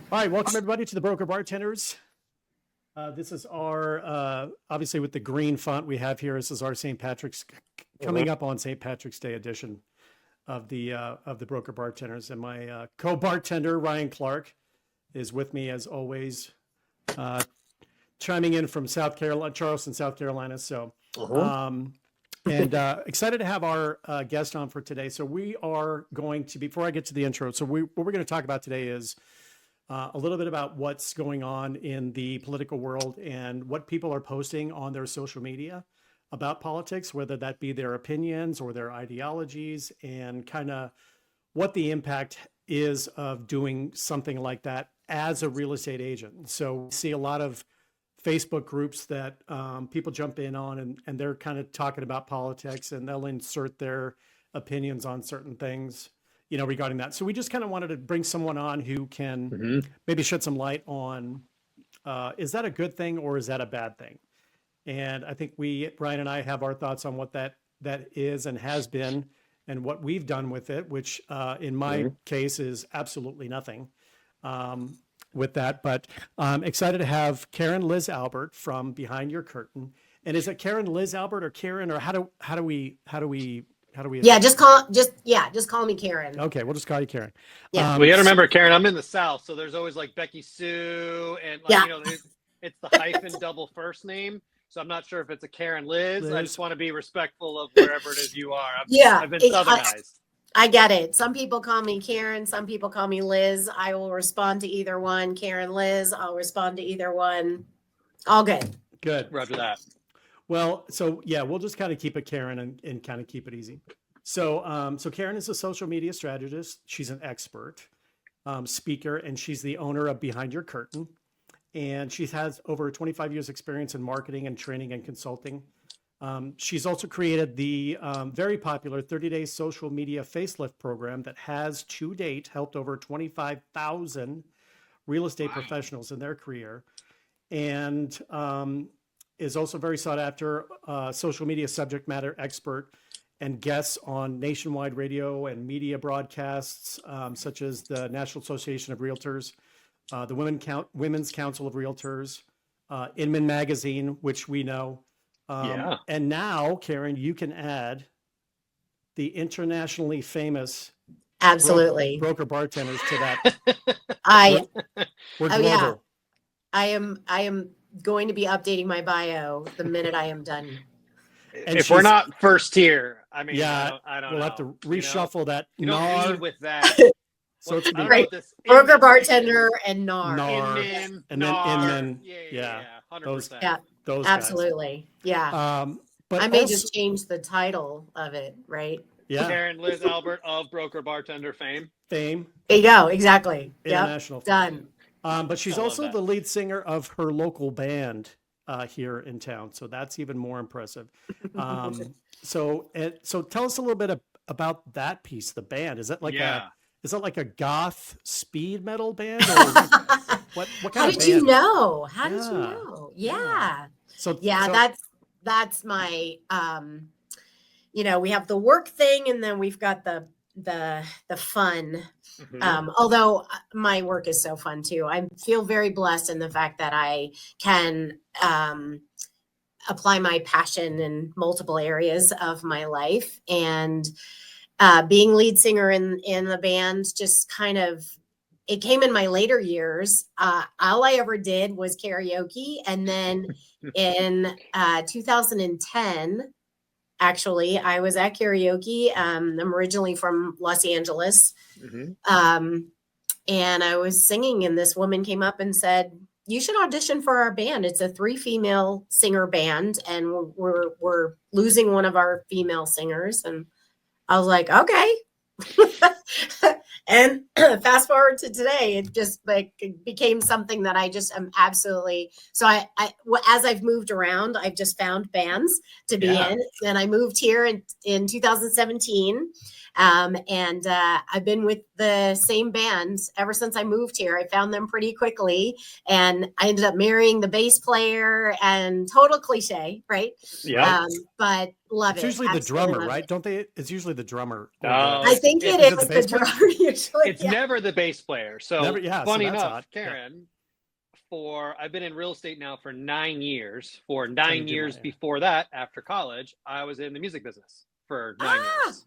All right, welcome everybody to the Broker Bartenders. This is our, obviously with the green font we have here, this is our St. Patrick's, coming up on St. Patrick's Day edition of the Broker Bartenders. And my co-bartender, Ryan Clark, is with me as always, chiming in from South Carolina, Charleston, South Carolina. So, excited to have our guest on for today. So we are going to, before I get to the intro, so what we're going to talk about today is a little bit about what's going on in the political world and what people are posting on their social media about politics, whether that be their opinions or their ideologies, and kind of what the impact is of doing something like that as a real estate agent. So we see a lot of Facebook groups that people jump in on, and they're kind of talking about politics, and they'll insert their opinions on certain things, regarding that. So we just kind of wanted to bring someone on who can maybe shed some light on, is that a good thing or is that a bad thing? And I think Brian and I have our thoughts on what that is and has been and what we've done with it, which in my case is absolutely nothing with that. But I'm excited to have Karen Liz Albert from Behind Your Curtain. And is it Karen Liz Albert or Karen, or how do we? Yeah, just call me Karen. Okay, we'll just call you Karen. Yeah. Well, you got to remember, Karen, I'm in the South, so there's always like Becky Sue, and it's the hyphen double first name. So I'm not sure if it's a Karen Liz. I just want to be respectful of wherever it is you are. I've been Southernized. I get it. Some people call me Karen. Some people call me Liz. I will respond to either one. Karen, Liz, I'll respond to either one. All good. Good. Roger that. Well, so yeah, we'll just kind of keep it Karen and kind of keep it easy. So, so Karen is a social media strategist. She's an expert speaker, and she's the owner of Behind Your Curtain. And she has over 25 years experience in marketing and training and consulting. She's also created the very popular 30-day social media facelift program that has to date helped over 25,000 real estate professionals in their career. And is also very sought after social media subject matter expert and guests on nationwide radio and media broadcasts, such as the National Association of Realtors, the Women's Council of Realtors, Inman Magazine, which we know. And now, Karen, you can add the internationally famous Absolutely Broker Bartenders to that. We're global. Yeah. I am going to be updating my bio the minite I am done. And if we're not first tier, I mean, yeah, I don't we'll know. have to reshuffle that. You don't lead with that. So it's right. Broker Bartender and NAR. And then Inman. Yeah. 100%. Those absolutely. Guys. Yeah. But I may just change the title of it, right? Yeah. Karen Liz Albert of Broker Bartender fame. There you go. Exactly. International. Done. But she's also the lead singer of her local band here in town. So that's even more impressive. So tell us a little bit about that piece, the band. Is that like a goth speed metal band? Or what kind How of did band? you know? How did you know? Yeah. So that's my we have the work thing, and then we've got the fun. Although my work is so fun too. I feel very blessed in the fact that I can apply my passion in multiple areas of my life, and being lead singer in the band just kind of, it came in my later years. All I ever did was karaoke. And then in 2010, actually, I was at karaoke. I'm originally from Los Angeles. And I was singing, and this woman came up and said, "You should audition for our band. It's a 3 female singer band, and we're losing one of our female singers." And I was like, okay. And fast forward to today, it just it became something that I just am absolutely. So as I've moved around, I've just found bands to be in. And I moved here in 2017. And I've been with the same band ever since I moved here. I found them pretty quickly, and I ended up marrying the bass player. And total cliche, right? Yeah. But love It's it. usually the Absolutely drummer, love right? it. Don't they? It's usually the drummer. Or Oh, I think it is it is the the bass player? drummer usually. it's Yeah. never the bass player. So Never- yeah, so funny that's enough, odd. Yeah. Karen, I've been in real estate now for 9 years. For Trying to 9 do years my- before that, after college, I was in the music business for 9 Ah! years.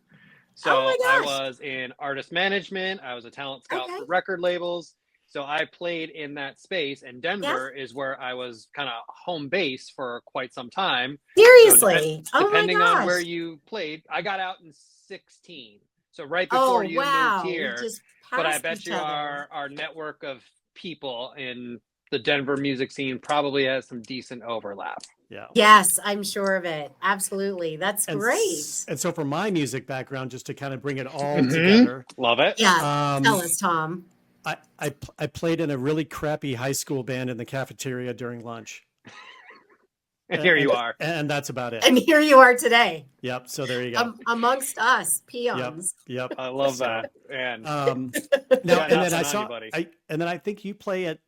So Oh my I gosh. was in artist management. I was a talent scout Okay. for record labels. So I played in that space, and Denver is where I was kind of home base for quite some time. Seriously. So Oh my depending on where gosh. you played, I got out in 16. So right Oh before you wow. moved We here. just But I passed bet each you other. our network of people in the Denver music scene probably has some decent overlap. Yeah. Yes, I'm sure of it. Absolutely. That's And great. And so for my music background, just to kind of bring it all Mhm. together, Love it. Yeah. Tell us, Tom. I played in a really crappy high school band in the cafeteria during lunch. And here you are. And that's about it. And here you are today. Yep. So there you go. Amongst us, Yep. peons. Yep. I love So, that. And Now, got and then nothing I on saw, you, buddy. and then I think you play at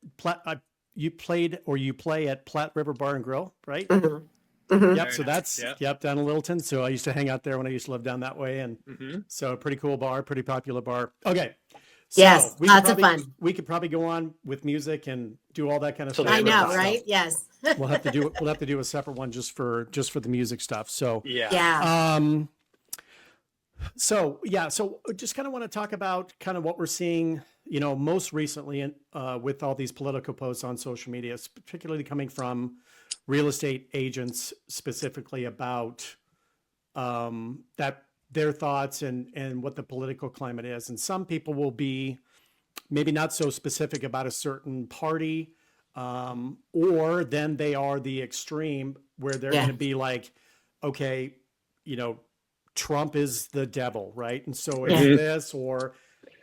you play at Platte River Bar and Grill, right? Mhm. Mhm. Yep. Very So nice. that's Yep. down in Littleton. So I used to hang out there when I used to live down that way, and so pretty cool bar, pretty popular bar. Okay. So Yes, we lots could of probably, fun. We could probably go on with music and do all that kind of Till stuff. the I end of know, time. right? Yes. We'll have to do a separate one just for the music stuff. So Yeah. Yeah. So just kind of want to talk about kind of what we're seeing, most recently in, with all these political posts on social media, particularly coming from real estate agents specifically about that their thoughts and what the political climate is. And some people will be maybe not so specific about a certain party, or then they are the extreme where they're Yeah. going to be like, okay, Trump is the devil, right? And so it's Yeah. this, or,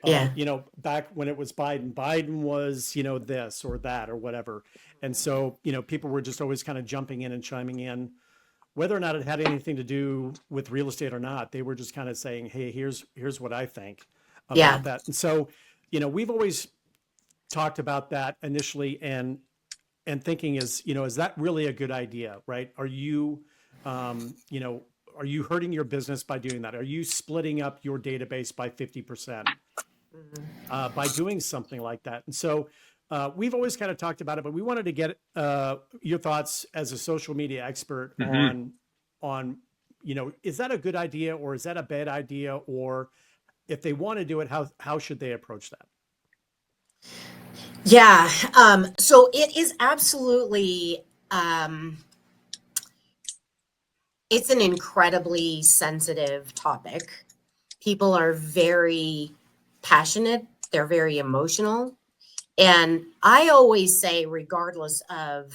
Yeah. back when it was Biden was, this or that or whatever. And so, people were just always kind of jumping in and chiming in, whether or not it had anything to do with real estate or not. They were just kind of saying, hey, here's what I think about Yeah. that. And so, we've always talked about that initially and thinking is that really a good idea, right? Are you, are you hurting your business by doing that? Are you splitting up your database by 50% by doing something like that? And so we've always kind of talked about it, but we wanted to get your thoughts as a social media expert on, is that a good idea or is that a bad idea? Or if they want to do it, how should they approach that? Yeah. So it is absolutely, it's an incredibly sensitive topic. People are very passionate. They're very emotional. And I always say, regardless of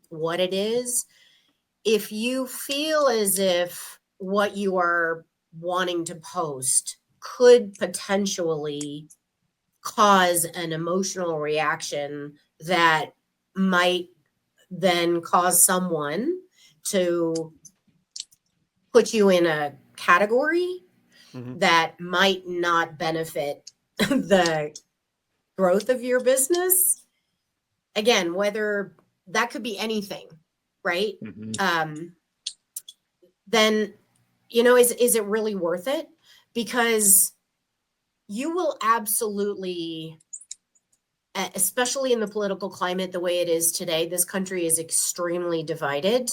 what it is, if you feel as if what you are wanting to post could potentially cause an emotional reaction that might then cause someone to put you in a category that might not benefit the growth of your business. Again, whether that could be anything, right? Then, is it really worth it? Because you will absolutely, especially in the political climate the way it is today, this country is extremely divided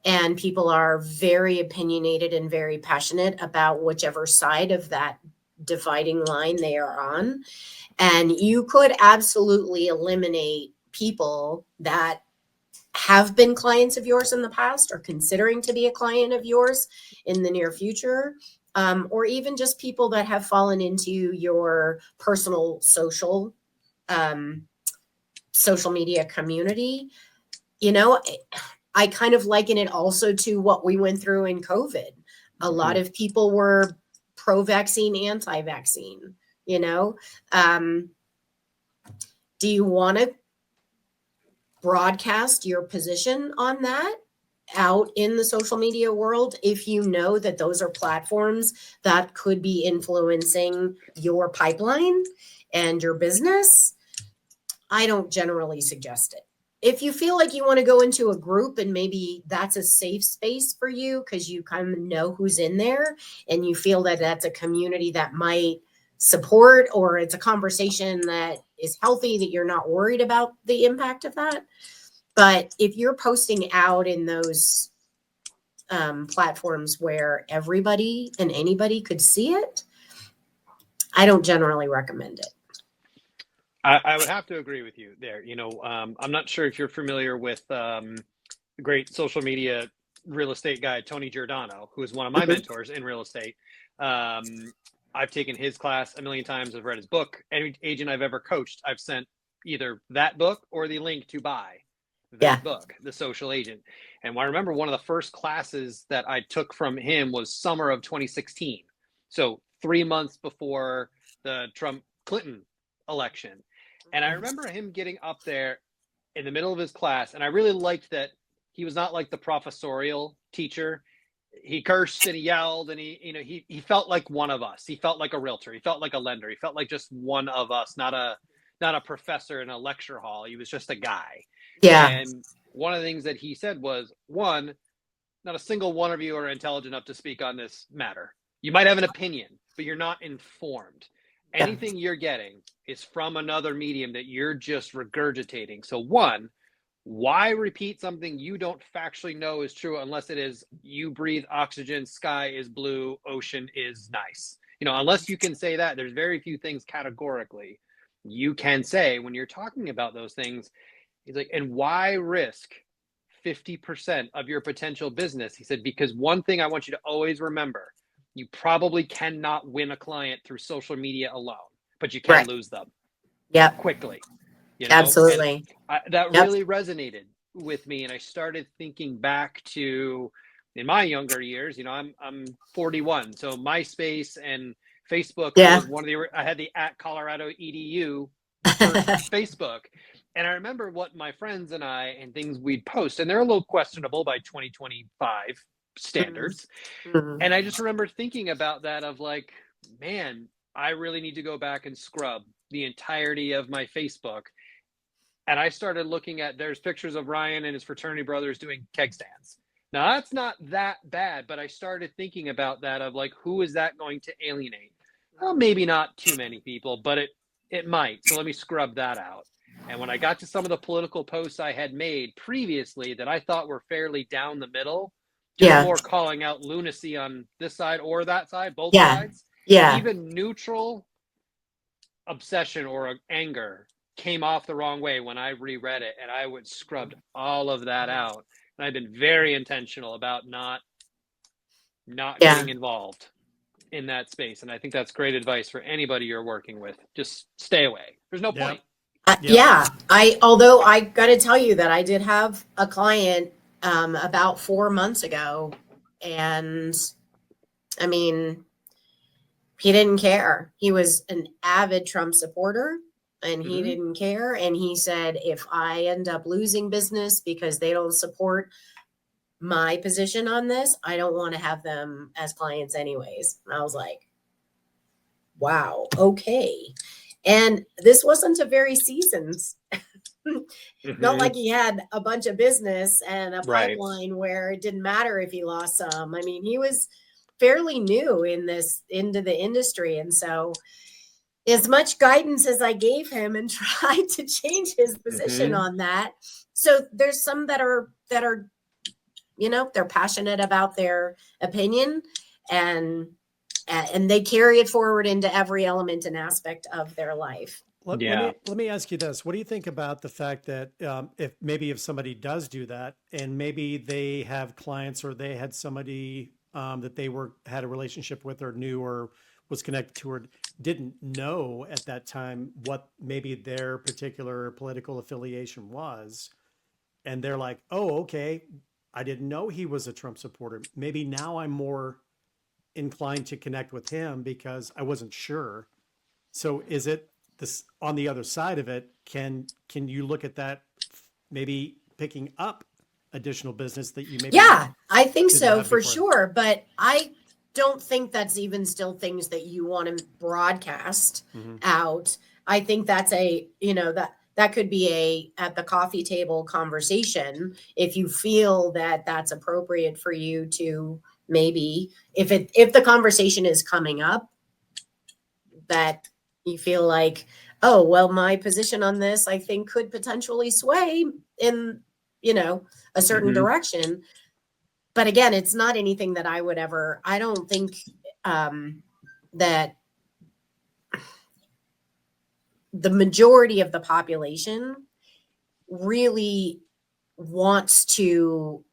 and people are very opinionated and very passionate about whichever side of that dividing line they are on. And you could absolutely eliminate people that have been clients of yours in the past or considering to be a client of yours in the near future. Or even just people that have fallen into your personal social media community. I kind of liken it also to what we went through in COVID. A lot of people were pro-vaccine, anti-vaccine, do you want to broadcast your position on that? out in the social media world if you know that those are platforms that could be influencing your pipeline and your business. I don't generally suggest it. If you feel like you want to go into a group and maybe that's a safe space for you because you kind of know who's in there and you feel that that's a community that might support, or it's a conversation that is healthy, that you're not worried about the impact of that. But if you're posting out in those platforms where everybody and anybody could see it, I don't generally recommend it. I would have to agree with you there. I'm not sure if you're familiar with the great social media real estate guy, Tony Giordano, who is one of my mentors in real estate. I've taken his class a million times. I've read his book. Any agent I've ever coached, I've sent either that book or the link to buy that book, The Social Agent. And I remember one of the first classes that I took from him was summer of 2016. So 3 months before the Trump-Clinton election. And I remember him getting up there in the middle of his class, and I really liked that he was not like the professorial teacher. He cursed and he yelled, and he felt like one of us. He felt like a realtor. He felt like a lender. He felt like just one of us, not a professor in a lecture hall. He was just a guy. Yeah. And one of the things that he said was, one, not a single one of you are intelligent enough to speak on this matter. You might have an opinion, but you're not informed. Anything you're getting is from another medium that you're just regurgitating. So one, why repeat something you don't factually know is true unless it is you breathe oxygen, sky is blue, ocean is nice. Unless you can say that, there's very few things categorically you can say when you're talking about those things. He's like, and why risk 50% of your potential business? He said, because one thing I want you to always remember, you probably cannot win a client through social media alone, but you can lose them quickly. Absolutely. That really resonated with me. And I started thinking back to in my younger years, I'm 41. So MySpace and Facebook was one of I had the @Colorado.edu Facebook. And I remember what my friends and I and things we'd post, and they're a little questionable by 2025 standards. Mm-hmm. And I just remember thinking about that of like, man, I really need to go back and scrub the entirety of my Facebook. And I started looking at, there's pictures of Ryan and his fraternity brothers doing keg stands. Now that's not that bad, but I started thinking about that of like, who is that going to alienate? Well, maybe not too many people, but it might. So let me scrub that out. And when I got to some of the political posts I had made previously that I thought were fairly down the middle, just more calling out lunacy on this side or that side, both sides. Even neutral obsession or anger came off the wrong way when I reread it, and I would scrubbed all of that out. And I've been very intentional about not getting involved in that space. And I think that's great advice for anybody you're working with. Just stay away. There's no point. Although I got to tell you that I did have a client about 4 months ago, and I mean, he didn't care. He was an avid Trump supporter, and he didn't care. And he said, if I end up losing business because they don't support my position on this, I don't want to have them as clients anyways. And I was like, wow, okay. And this wasn't a very seasoned, not like he had a bunch of business and a pipeline where it didn't matter if he lost some. I mean, he was fairly new into the industry. And so as much guidance as I gave him and tried to change his position on that. So there's some that are, they're passionate about their opinion, and they carry it forward into every element and aspect of their life. Let me ask you this. What do you think about the fact that if somebody does do that, and maybe they have clients or they had somebody that they had a relationship with or knew or was connected to or didn't know at that time what maybe their particular political affiliation was, and they're like, oh, okay, I didn't know he was a Trump supporter. Maybe now I'm more inclined to connect with him because I wasn't sure. So is it this on the other side of it? Can you look at that maybe picking up additional business that you maybe Yeah, I think didn't so have for before. sure. But I don't think that's even still things that you want to broadcast Mhm. out. I think that's a, that could be a at the coffee table conversation if you feel that that's appropriate for you to maybe if the conversation is coming up that you feel like, oh, well, my position on this I think could potentially sway in, a certain Mhm. direction. But again, it's not anything that I don't think that the majority of the population really wants to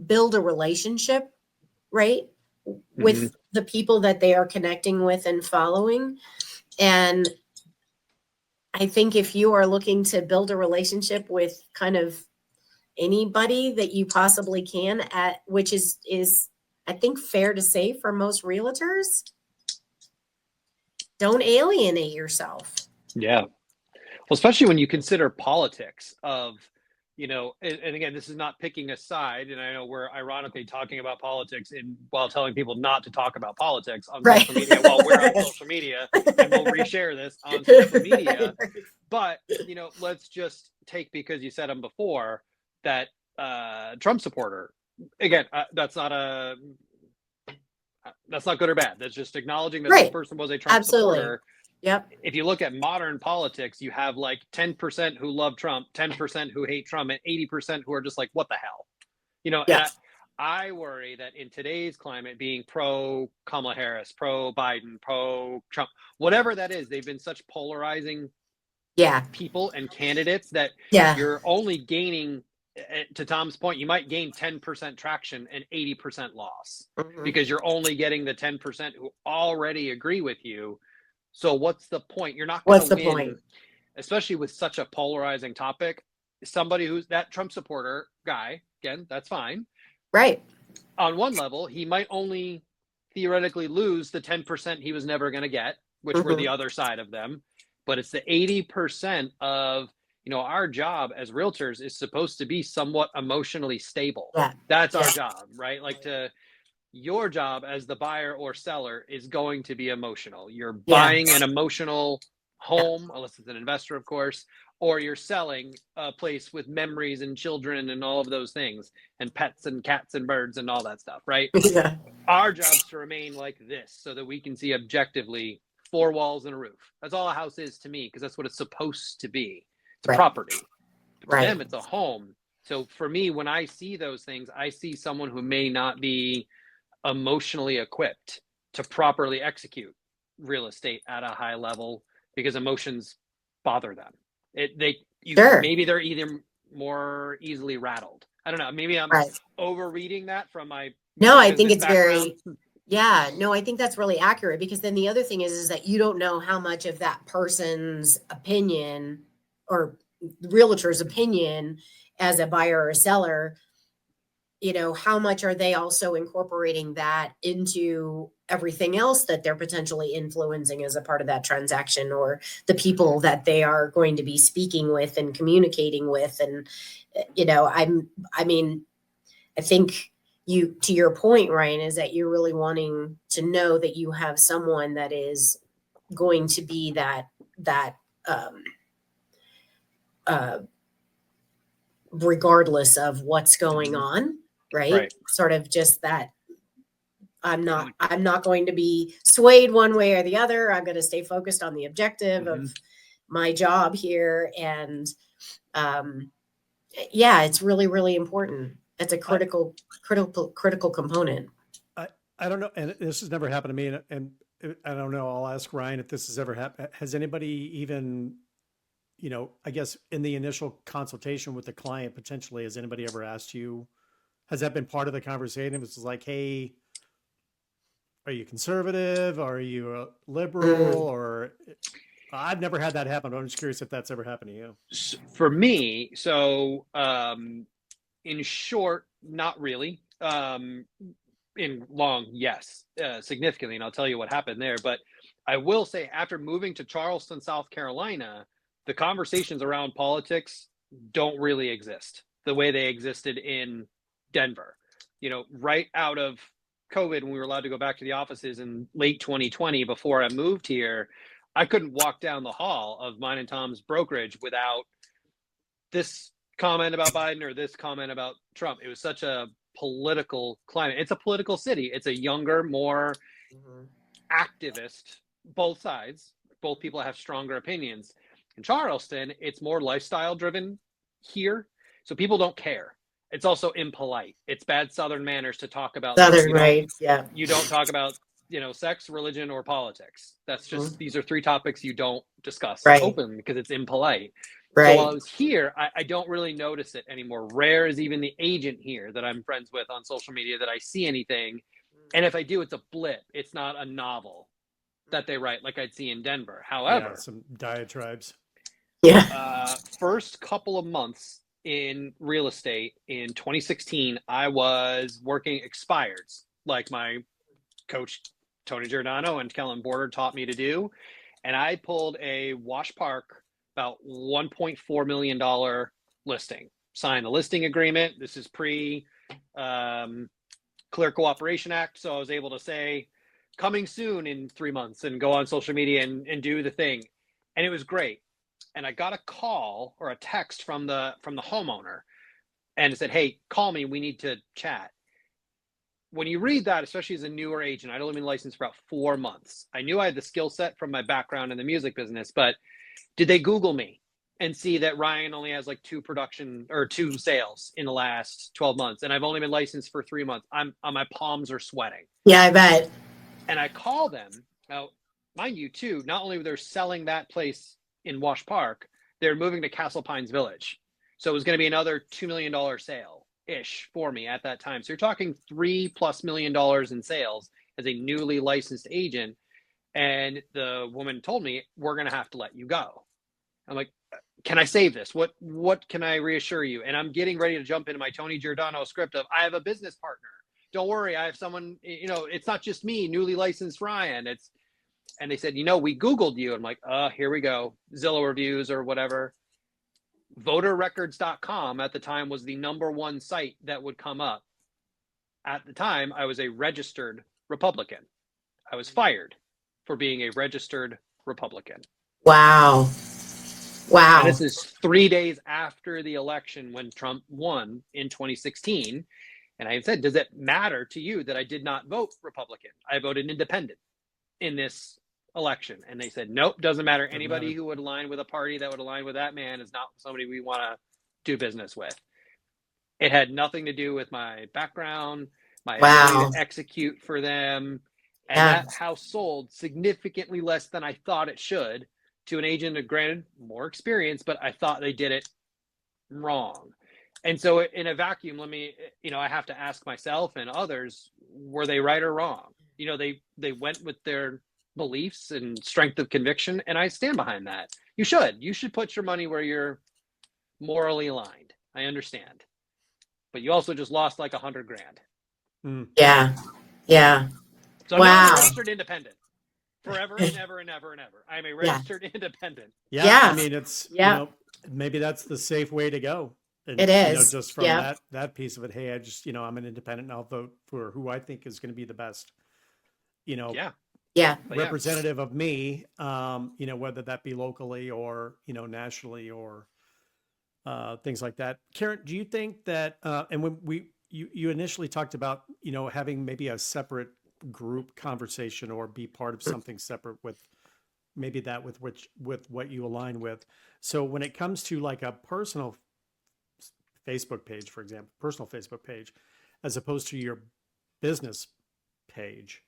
build a relationship, right? Mhm. With the people that they are connecting with and following. And I think if you are looking to build a relationship with kind of anybody that you possibly can at which is I think fair to say for most realtors, don't alienate yourself. Yeah. Well, especially when you consider politics of, and again, this is not picking a side, and I know we're ironically talking about politics while telling people not to talk about politics on Right. social media while we're on social media, and we'll reshare this on social media. But, let's just take, because you said them before, that Trump supporter. Again, that's not good or bad. That's just acknowledging that this Right. person was a Trump Absolutely. supporter. Yep. If you look at modern politics, you have like 10% who love Trump, 10% who hate Trump, and 80% who are just like, what the hell? And Yeah. I worry that in today's climate, being pro Kamala Harris, pro Biden, pro Trump, whatever that is, they've been such polarizing Yeah. people and candidates that Yeah. you're only gaining, to Tom's point, you might gain 10% traction and 80% loss Mhm. because you're only getting the 10% who already agree with you. So what's the point? You're not going What's to the win, point? especially with such a polarizing topic. Somebody who's that Trump supporter guy, again, that's fine. Right. On one level, he might only theoretically lose the 10% he was never going to get, which were the Mhm. other side of them. But it's the 80% of, our job as realtors is supposed to be somewhat emotionally stable. Yeah. That's our Yeah. job, right? Your job as the buyer or seller is going to be emotional. You're Yeah. buying an emotional home, unless it's an investor, of course, or you're selling a place with memories and children and all of those things, and pets and cats and birds and all that stuff, right? Yeah. Our job's to remain like this so that we can see objectively four walls and a roof. That's all a house is to me, because that's what it's supposed to be. It's a Right. property. But to Right. them, it's a home. So for me, when I see those things, I see someone who may not be emotionally equipped to properly execute real estate at a high level, because emotions bother them. Sure. Maybe they're either more easily rattled. I don't know. Maybe I'm Right. overreading that from my No, I think business it's background. yeah, no, I think that's really accurate because then the other thing is that you don't know how much of that person's opinion or realtor's opinion as a buyer or a seller, how much are they also incorporating that into everything else that they're potentially influencing as a part of that transaction or the people that they are going to be speaking with and communicating with. And, I think to your point, Ryan, is that you're really wanting to know that you have someone that is going to be that um, uh, regardless of what's going on, right? Right. Sort of just that I'm not going to be swayed one way or the other. I'm going to stay focused on the objective of my job here. And yeah, it's really, really important. It's a critical component. I don't know, and this has never happened to me, and I don't know. I'll ask Ryan if this has ever happened. Has anybody even, I guess in the initial consultation with the client, potentially, has anybody ever asked you? Has that been part of the conversation? It was like, hey, are you conservative? Are you a liberal? Mm, Or I've never had that happen. But I'm just curious if that's ever happened to you. For me, so in short, not really. In long, yes, significantly, and I'll tell you what happened there. But I will say, after moving to Charleston, South Carolina, the conversations around politics don't really exist. the way they existed in Denver. Right out of COVID, when we were allowed to go back to the offices in late 2020, before I moved here, I couldn't walk down the hall of mine and Tom's brokerage without this comment about Biden or this comment about Trump. It was such a political climate. It's a political city. It's a younger, more activist, both sides. Both people have stronger opinions. In Charleston, it's more lifestyle driven here. So people don't care. It's also impolite. It's bad Southern manners to talk about Southern, right? Yeah. You don't talk about, sex, religion, or politics. That's just, these are three topics you don't discuss openly because it's impolite. Right. So while I was here, I don't really notice it anymore. Rare is even the agent here that I'm friends with on social media that I see anything. And if I do, it's a blip. It's not a novel that they write like I'd see in Denver. However, some diatribes. Yeah. First couple of months in real estate in 2016, I was working expireds like my coach, Tony Giordano and Kellen Border taught me to do. And I pulled a Wash Park, about $1.4 million listing, signed the listing agreement. This is pre Clear Cooperation Act. So I was able to say coming soon in 3 months and go on social media and do the thing. And it was great. And I got a call or a text from the homeowner and it said, "Hey, call me. We need to chat." When you read that, especially as a newer agent, I'd only been licensed for about 4 months. I knew I had the skill set from my background in the music business, but did they Google me and see that Ryan only has like 2 sales in the last 12 months? And I've only been licensed for 3 months. My palms are sweating. Yeah, I bet. And I call them. Now, mind you, too, not only were they selling that place in Wash Park, they're moving to Castle Pines Village. So it was going to be another $2 million sale-ish for me at that time. So you're talking $3+ million in sales as a newly licensed agent. And the woman told me, "We're going to have to let you go." I'm like, "Can I save this? What can I reassure you?" And I'm getting ready to jump into my Tony Giordano script of, I have a business partner. Don't worry. I have someone, it's not just me, newly licensed Ryan. And they said, "We Googled you." I'm like, here we go. Zillow reviews or whatever. Voterrecords.com at the time was the #1 site that would come up. At the time, I was a registered Republican. I was fired for being a registered Republican. Wow. And this is 3 days after the election when Trump won in 2016. And I said, "Does it matter to you that I did not vote Republican? I voted independent in this election." And they said, "Nope, doesn't matter. Anybody who would align with a party that would align with that man is not somebody we want to do business with." It had nothing to do with my background, my ability to execute for them. And that house sold significantly less than I thought it should to an agent, granted more experience, but I thought they did it wrong. And so in a vacuum, I have to ask myself and others, were they right or wrong? They went with their beliefs and strength of conviction, and I stand behind that. You should put your money where you're morally aligned. I understand, but you also just lost like $100,000. Yeah. So I'm not a registered independent forever and ever and ever and ever. I'm a registered independent. I mean, it's maybe that's the safe way to go. And, it is just from that piece of it. Hey, I just I'm an independent and I'll vote for who I think is going to be the best representative of me, whether that be locally or, nationally or things like that. Karen, do you think that, and when you initially talked about, having maybe a separate group conversation or be part of something separate with maybe that with what you align with. So when it comes to like a personal Facebook page, for example, personal Facebook page, as opposed to your business page,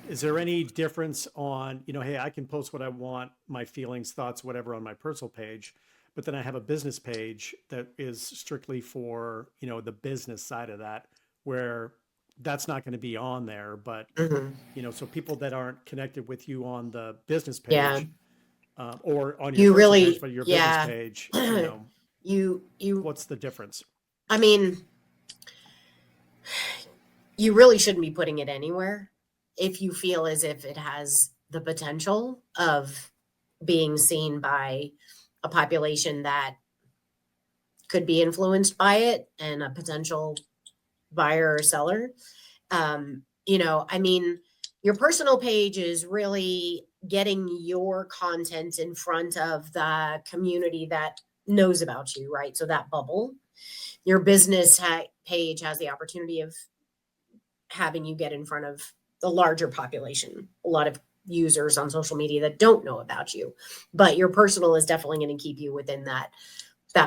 is there any difference on, hey, I can post what I want, my feelings, thoughts, whatever on my personal page, but then I have a business page that is strictly for, the business side of that, where that's not going to be on there, but, so people that aren't connected with you on the business page or on your page, but your business page, what's the difference? I mean, you really shouldn't be putting it anywhere if you feel as if it has the potential of being seen by a population that could be influenced by it and a potential buyer or seller. I mean, your personal page is really getting your content in front of the community that knows about you, right? So that bubble. Your business page has the opportunity of having you get in front of the larger population, a lot of users on social media that don't know about you. But your personal is definitely going to keep you within that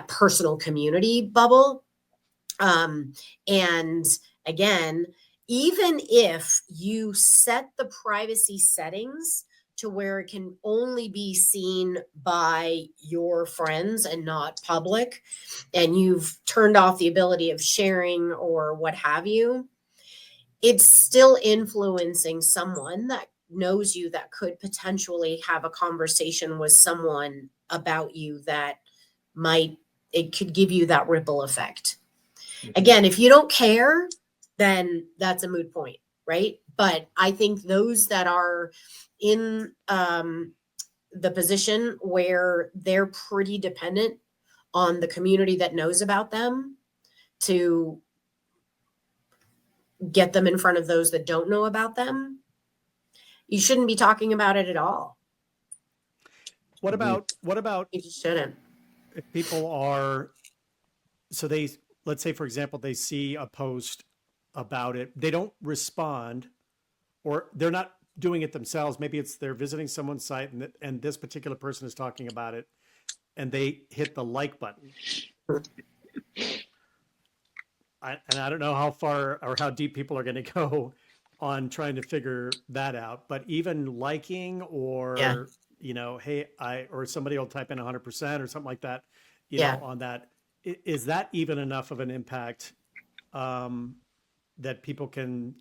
personal community bubble. And again, even if you set the privacy settings to where it can only be seen by your friends and not public, and you've turned off the ability of sharing or what have you, it's still influencing someone that knows you that could potentially have a conversation with someone about you that it could give you that ripple effect. Again, if you don't care, then that's a moot point, right? But I think those that are in the position where they're pretty dependent on the community that knows about them to get them in front of those that don't know about them, you shouldn't be talking about it at all. What about You just shouldn't. if people let's say, for example, they see a post about it, they don't respond, or they're not doing it themselves. Maybe it's they're visiting someone's site and this particular person is talking about it and they hit the like button. I don't know how far or how deep people are going to go on trying to figure that out, but even liking or, hey, or somebody will type in 100% or something like that, on that, is that even enough of an impact that people can,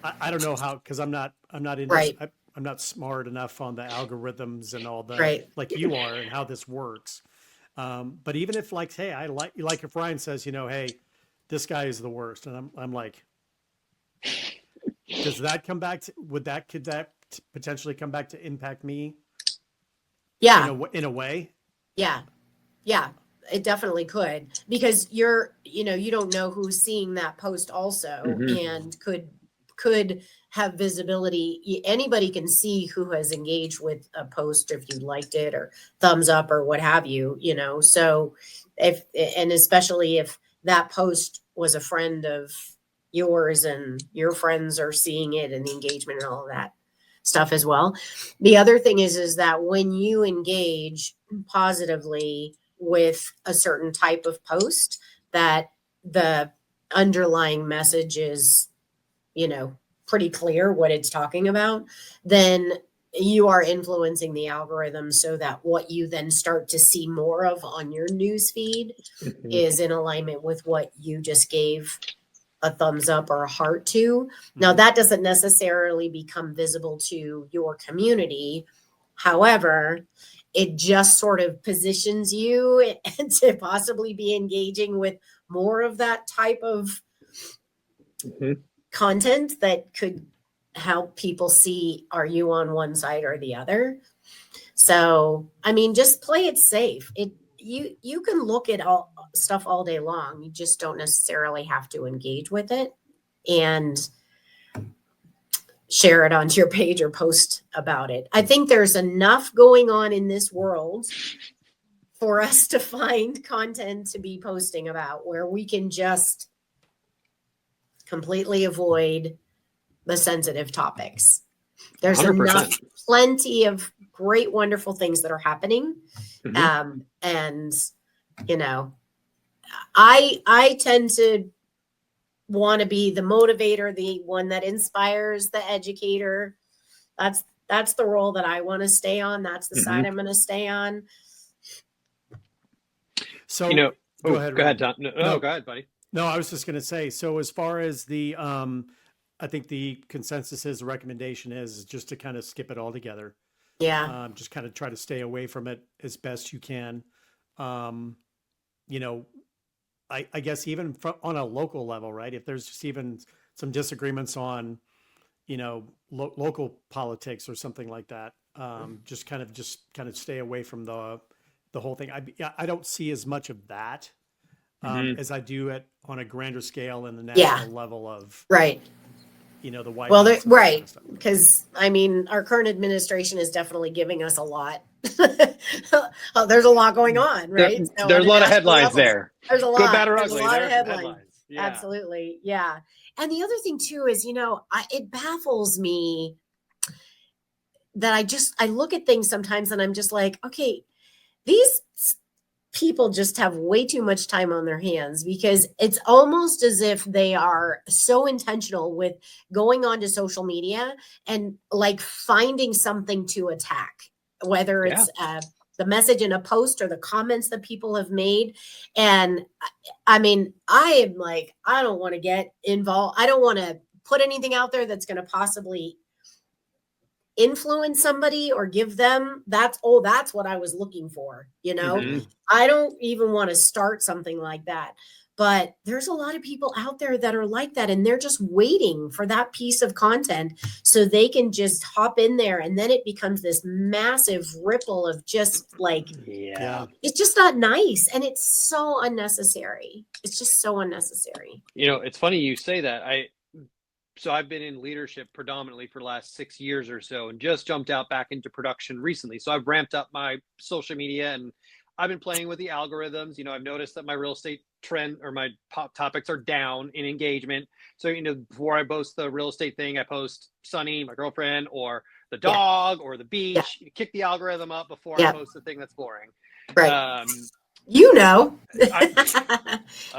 I don't know how, because I'm not in Right. I'm not smart enough on the algorithms and all that, Right. like you are, and how this works. But even if hey, like if Ryan says, hey, this guy is the worst, and I'm like, does that come back to, could that potentially come back to impact me? Yeah. In a way. Yeah. Yeah. It definitely could, because you don't know who's seeing that post also, and could have visibility. Anybody can see who has engaged with a post, if you liked it or thumbs up or what have you, so especially if that post was a friend of yours and your friends are seeing it and the engagement and all of that stuff as well. The other thing is that when you engage positively with a certain type of post, that the underlying message is, pretty clear what it's talking about, then you are influencing the algorithm so that what you then start to see more of on your news feed is in alignment with what you just gave a thumbs up or a heart to. Now, that doesn't necessarily become visible to your community. However, it just sort of positions you to possibly be engaging with more of that type of content that could help people see, are you on one side or the other? So, I mean, just play it safe. You can look at all stuff all day long. You just don't necessarily have to engage with it and share it onto your page or post about it. I think there's enough going on in this world for us to find content to be posting about where we can just completely avoid the sensitive topics. There's 100%. plenty of great, wonderful things that are happening. And, I tend to want to be the motivator, the one that inspires, the educator. That's the role that I want to stay on. That's the side I'm going to stay on. So, go ahead, Tom. No, go ahead, buddy. No, I was just going to say, so as far as the, I think the consensus is, the recommendation is just to kind of skip it all together. Yeah. Just kind of try to stay away from it as best you can. I guess even on a local level, right? If there's just even some disagreements on, local politics or something like that, just kind of stay away from the the whole thing. I don't see as much of that as I do on a grander scale in the national level of, Right. The White Well, House. right. Because I mean, our current administration is definitely giving us a lot. Oh, there's a lot going on, right? So There's a lot of headlines level, there. There's a lot. Good, bad, or There's ugly. a lot There's of some headlines. Yeah. Absolutely. Yeah. And the other thing too is, it baffles me that I look at things sometimes and I'm just like, okay, these people just have way too much time on their hands, because it's almost as if they are so intentional with going onto social media and like finding something to attack, whether it's the message in a post or the comments that people have made. And I mean, I am like, I don't want to get involved. I don't want to put anything out there that's going to possibly influence somebody or give them that's what I was looking for. I don't even want to start something like that. But there's a lot of people out there that are like that, and they're just waiting for that piece of content so they can just hop in there, and then it becomes this massive ripple of just like, it's just not nice, and it's so unnecessary. It's just so unnecessary. It's funny you say that. So I've been in leadership predominantly for the last 6 years or so, and just jumped out back into production recently. So I've ramped up my social media, and I've been playing with the algorithms. I've noticed that my real estate trend or my pop topics are down in engagement. So, before I post the real estate thing, I post Sunny, my girlfriend, or the dog or the beach. You kick the algorithm up before I post the thing that's boring. Right. I He's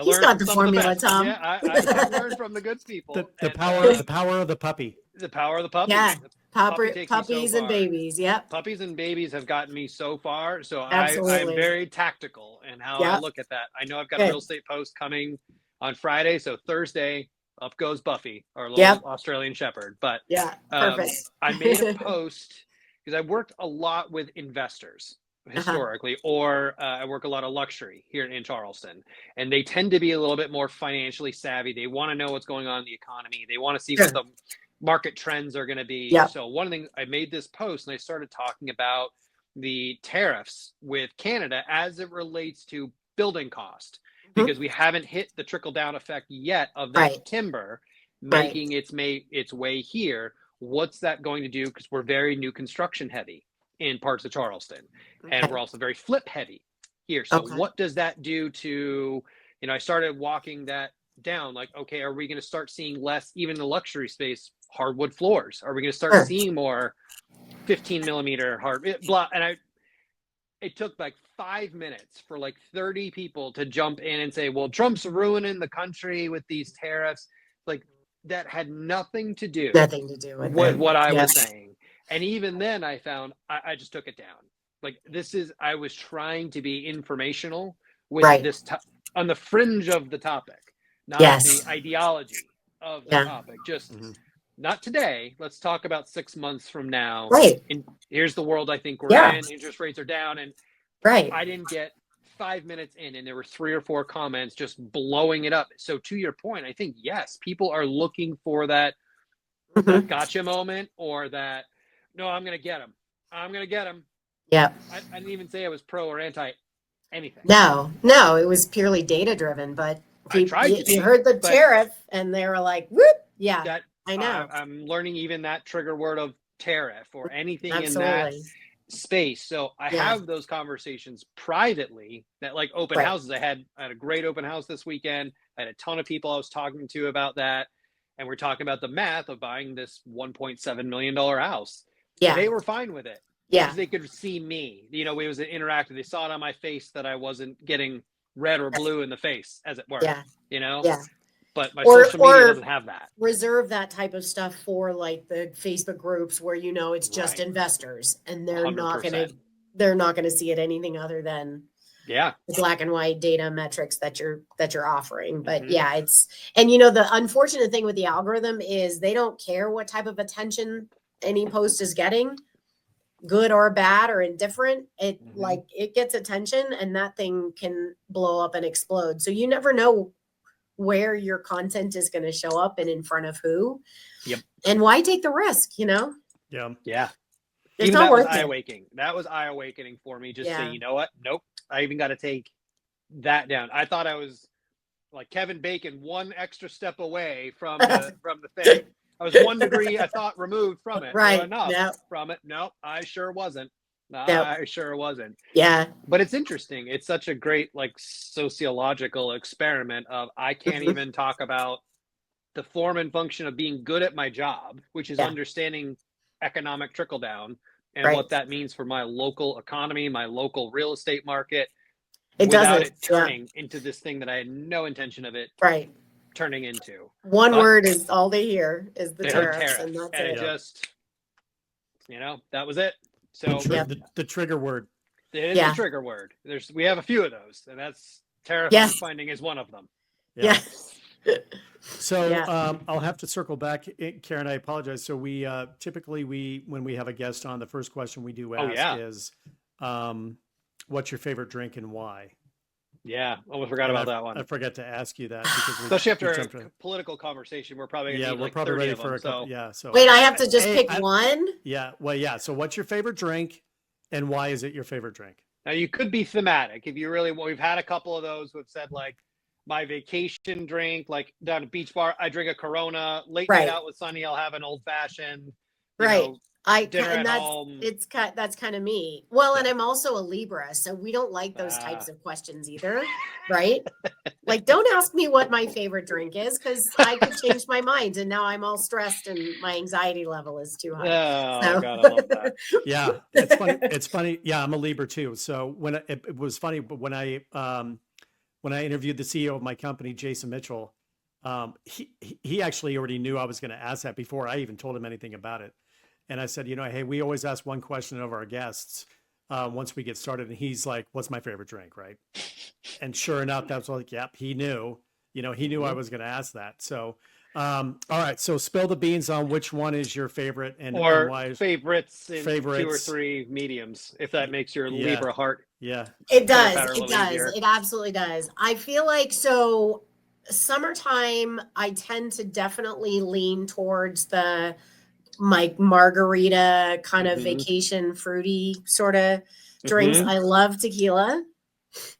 learned got the formula, Tom. Yeah, I learned from the good people. The power of the puppy. The power of the puppy. Yeah. Puppies and babies. Yep. Puppies and babies have gotten me so far. So I'm very tactical in how I look at that. I know I've got a real estate post coming on Friday. So Thursday, up goes Buffy, our little Australian Shepherd. But perfect. I made a post because I worked a lot with investors historically, or I work a lot of luxury here in Charleston, and they tend to be a little bit more financially savvy. They want to know what's going on in the economy. They want to see what the market trends are going to be. So one of the things, I made this post and I started talking about the tariffs with Canada as it relates to building cost, because we haven't hit the trickle down effect yet of that timber making its way here. What's that going to do? Because we're very new construction heavy in parts of Charleston, and we're also very flip heavy here. So what does that do to, I started walking that down, like, okay, are we going to start seeing less, even in the luxury space, hardwood floors? Are we going to start seeing more 15 millimeter and it took like 5 minutes for like 30 people to jump in and say, well, Trump's ruining the country with these tariffs. Like, that had nothing to do with what I was saying. And even then I found I just took it down. Like, I was trying to be informational with this on the fringe of the topic, not the ideology of the topic. Just not today. Let's talk about 6 months from now. Right. And here's the world I think we're in. Interest rates are down. And I didn't get 5 minutes in, and there were 3 or 4 comments just blowing it up. So to your point, I think, yes, people are looking for that gotcha moment, or that, no, I'm going to get him. I'm going to get him. Yeah. I didn't even say I was pro or anti anything. No, it was purely data driven, but you heard the tariff and they were like, whoop. Yeah, I know. I'm learning even that trigger word of tariff or anything in that space. So I have those conversations privately, that like open houses. I had a great open house this weekend. I had a ton of people I was talking to about that. And we're talking about the math of buying this $1.7 million house. Yeah. They were fine with it. Yeah. Because they could see me. It was interactive. They saw it on my face that I wasn't getting red or blue in the face, as it were. Yeah. Yeah. But my social media doesn't have that. Reserve that type of stuff for like the Facebook groups where it's just investors, and they're 100%. not gonna see it anything other than the black and white data metrics that you're offering. But it's, and the unfortunate thing with the algorithm is they don't care what type of attention any post is getting, good or bad or indifferent. It it gets attention, and that thing can blow up and explode. So you never know where your content is going to show up and in front of who. Yep. And why take the risk, Yeah. Yeah. It's Even not that was worth it. eye-awakening. That was eye-awakening for me. Just Yeah. say, you know what? Nope. I even got to take that down. I thought I was like Kevin Bacon, one extra step away from the thing. I was 1 degree, I thought, removed from it. Right. Or enough No. from it. No, I sure wasn't. No, Nope. I sure wasn't. Yeah. But it's interesting. It's such a great like sociological experiment of I can't Mhm. even talk about the form and function of being good at my job, which is Yeah. understanding economic trickle down and Right. what that means for my local economy, my local real estate market, It without doesn't. it turning into this thing that I had no intention of it Right. turning into. One But word is all they hear is the they heard tariffs, tariff, and that's and it. it just, that was it. So Yeah. The trigger word. it is Yeah. a trigger word. We have a few of those, and that's tariff Yes. I'm finding is one of them. Yeah. So Yeah. I'll have to circle back, Karen. I apologize. So we typically when we have a guest on, the first question we do ask yeah. is, "What's your favorite drink and why?" Yeah, almost forgot And about that one. I forgot to ask you that because Especially after jumped a in. political conversation, we're probably gonna Yeah, need we're like probably 30 ready of for them. a couple. So Yeah. So Wait, I have to just Hey, pick one? yeah. Well, yeah. So what's your favorite drink, and why is it your favorite drink? now you could be thematic if you really want. We've had a couple of those who've said like my vacation drink, like down at Beach Bar, I drink a Corona. Late Right. night out with Sunny, I'll have an old fashioned. Right. Dinner And at that's home. that's kind of me. Well, and Yeah. I'm also a Libra, so we don't like those types Ah. of questions either, right? Like, don't ask me what my favorite drink is because I could change my mind, and now I'm all stressed and my anxiety level is too high. Oh So- God, I love that. Yeah, it's funny. It's funny. Yeah, I'm a Libra too. So it was funny, but when I interviewed the CEO of my company, Jason Mitchell, he actually already knew I was going to ask that before I even told him anything about it. And I said, hey, we always ask one question of our guests once we get started, and he's like, "What's my favorite drink?" Right? And sure enough, that's like, yep, he knew. He knew I was going to ask that. So, all right. So, spill the beans on which one is your favorite and Or why. favorites in 2 or Favorites. 3 mediums, if that makes your Yeah. Libra heart. Yeah. It does. Pitter-patter a It little does. easier. It absolutely does. I feel like so summertime, I tend to definitely lean towards the margarita kind of Mhm. vacation fruity sort of drinks. Mhm. I love tequila.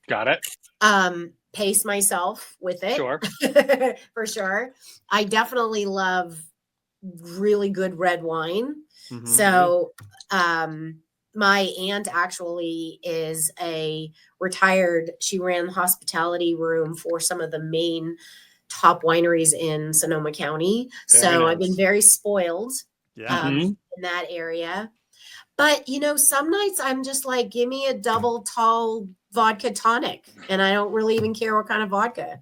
Got it. Pace myself with it. Sure. For sure. I definitely love really good red wine. Mhm. So, my aunt actually is a retired, she ran the hospitality room for some of the main top wineries in Sonoma County. Very So I've been nice. very spoiled Yeah. Mhm. in that area. But some nights I'm just like, give me a double tall vodka tonic, and I don't really even care what kind of vodka,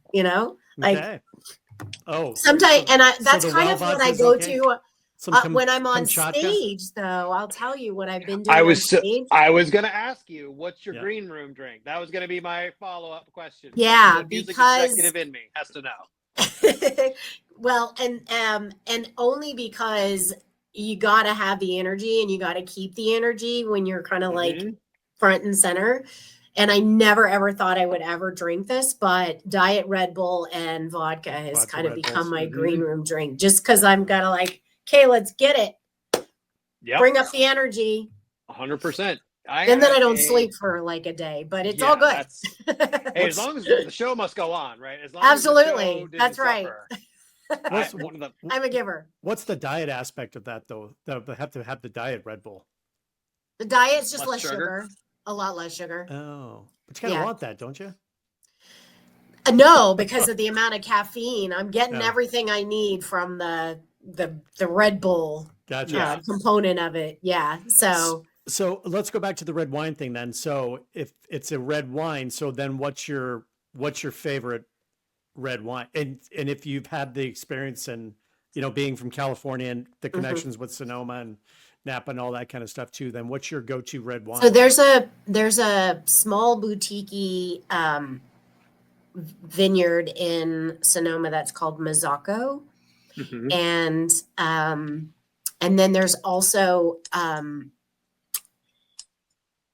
like Okay. Oh, sometimes, and that's the kind wild of what I vodka's go okay? to Some when I'm on Kamchatka? stage, though. I'll tell you what I've been doing I on was stage. gonna ask you, what's your Yeah. green room drink? That was gonna be my follow-up question. Yeah, The music because- executive in me has to know. Well, and only because you got to have the energy and you got to keep the energy when you're kind of like Mhm. front and center. And I never ever thought I would ever drink this, but Diet Red Bull and vodka has Vodka, kind of Red become Bulls. my Mhm. green room drink just because I'm gonna like, okay, let's get it. Yep. Bring up the energy. 100%. And then I don't sleep for like a day, but it's all good. Hey, as long as the show must go on, right? As long as the Absolutely. show didn't That's right. suffer. What's- One of the I'm a giver. What's the diet aspect of that though? They have to have the diet Red Bull. The diet's just Less less sugar? sugar. A lot less sugar. Oh, but you kind of Yeah. want that, don't you? No, because of the amount of caffeine. I'm getting Yeah. everything I need from the Red Bull Gotcha. Yeah. component of it. Yeah. So So let's go back to the red wine thing then. So if it's a red wine, so then what's your favorite red wine? And if you've had the experience and being from California and the connections with Sonoma and Napa and all that kind of stuff too, then what's your go-to red wine? so there's a small boutique vineyard in Sonoma that's called Mazzaco. Mhm. And then there's also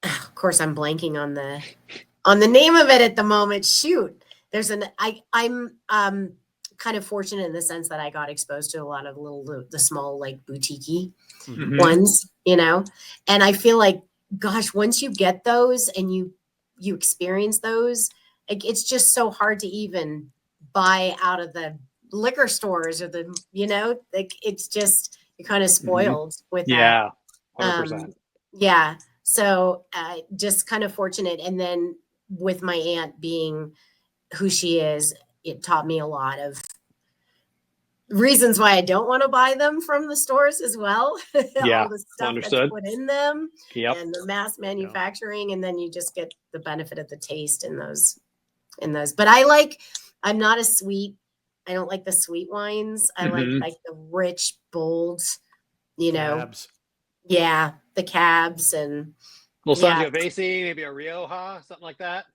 of course I'm blanking on the name of it at the moment. Shoot. There's I'm kind of fortunate in the sense that I got exposed to a lot of the small, like boutique Mhm. ones, you know, and I feel like, gosh, once you get those and you experience those, like, it's just so hard to even buy out of the liquor stores or the, you know, like, it's just, you're kind of spoiled with that. Yeah, 100%. Yeah. So just kind of fortunate. And then with my aunt being who she is, it taught me a lot of reasons why I don't want to buy them from the stores as well. Yeah, All the stuff understood. that's put in them Yep. and the mass manufacturing, and then you just get the benefit of the taste in those. But I'm not a sweet. I don't like the sweet wines. I Mhm. like the rich, bold, you know. Cabs. Yeah, the cabs and Little yeah. Sangiovese, maybe a Rioja, something like that.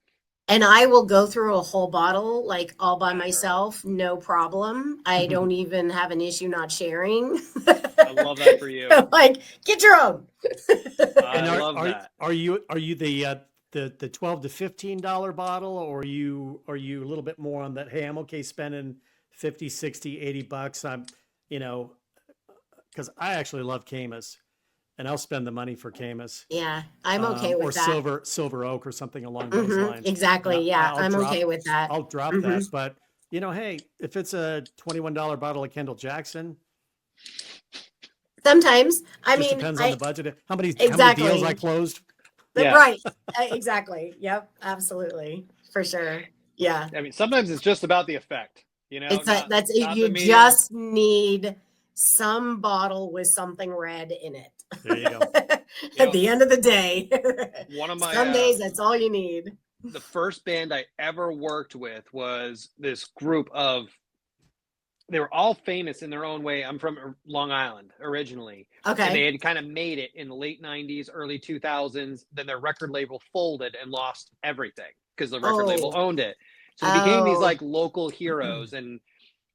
And I will go through a whole bottle, like, all by myself, no problem. I don't even have an issue not sharing. I love that for you. Like, get your own. I love that. Are you the $12 to $15 bottle, or are you a little bit more on that? Hey, I'm okay spending 50, 60, 80 bucks. I'm, you know, because I actually love Caymus, and I'll spend the money for Caymus. Yeah, I'm okay with or that. Silver Oak or something along those lines. Exactly. And Yeah, I'll I'm drop- okay with that. I'll drop that, but you know, hey, if it's a $21 bottle of Kendall Jackson, Sometimes, I just mean, depends on the budget. How many Exactly. deals I closed? Yeah. Right. Exactly. Yep. Absolutely. For sure. Yeah. I mean, sometimes it's just about the effect, you know. It's not that's the you meaning. just need some bottle with something red in it. There you go. At the end of the day, One of my some days that's all you need. the first band I ever worked with was this group of, they were all famous in their own way. I'm from Long Island originally. And they Okay. had kind of made it in the late 90s, early 2000s. Then their record label folded and lost everything because the record label owned it. So they became these Oh. like local heroes. And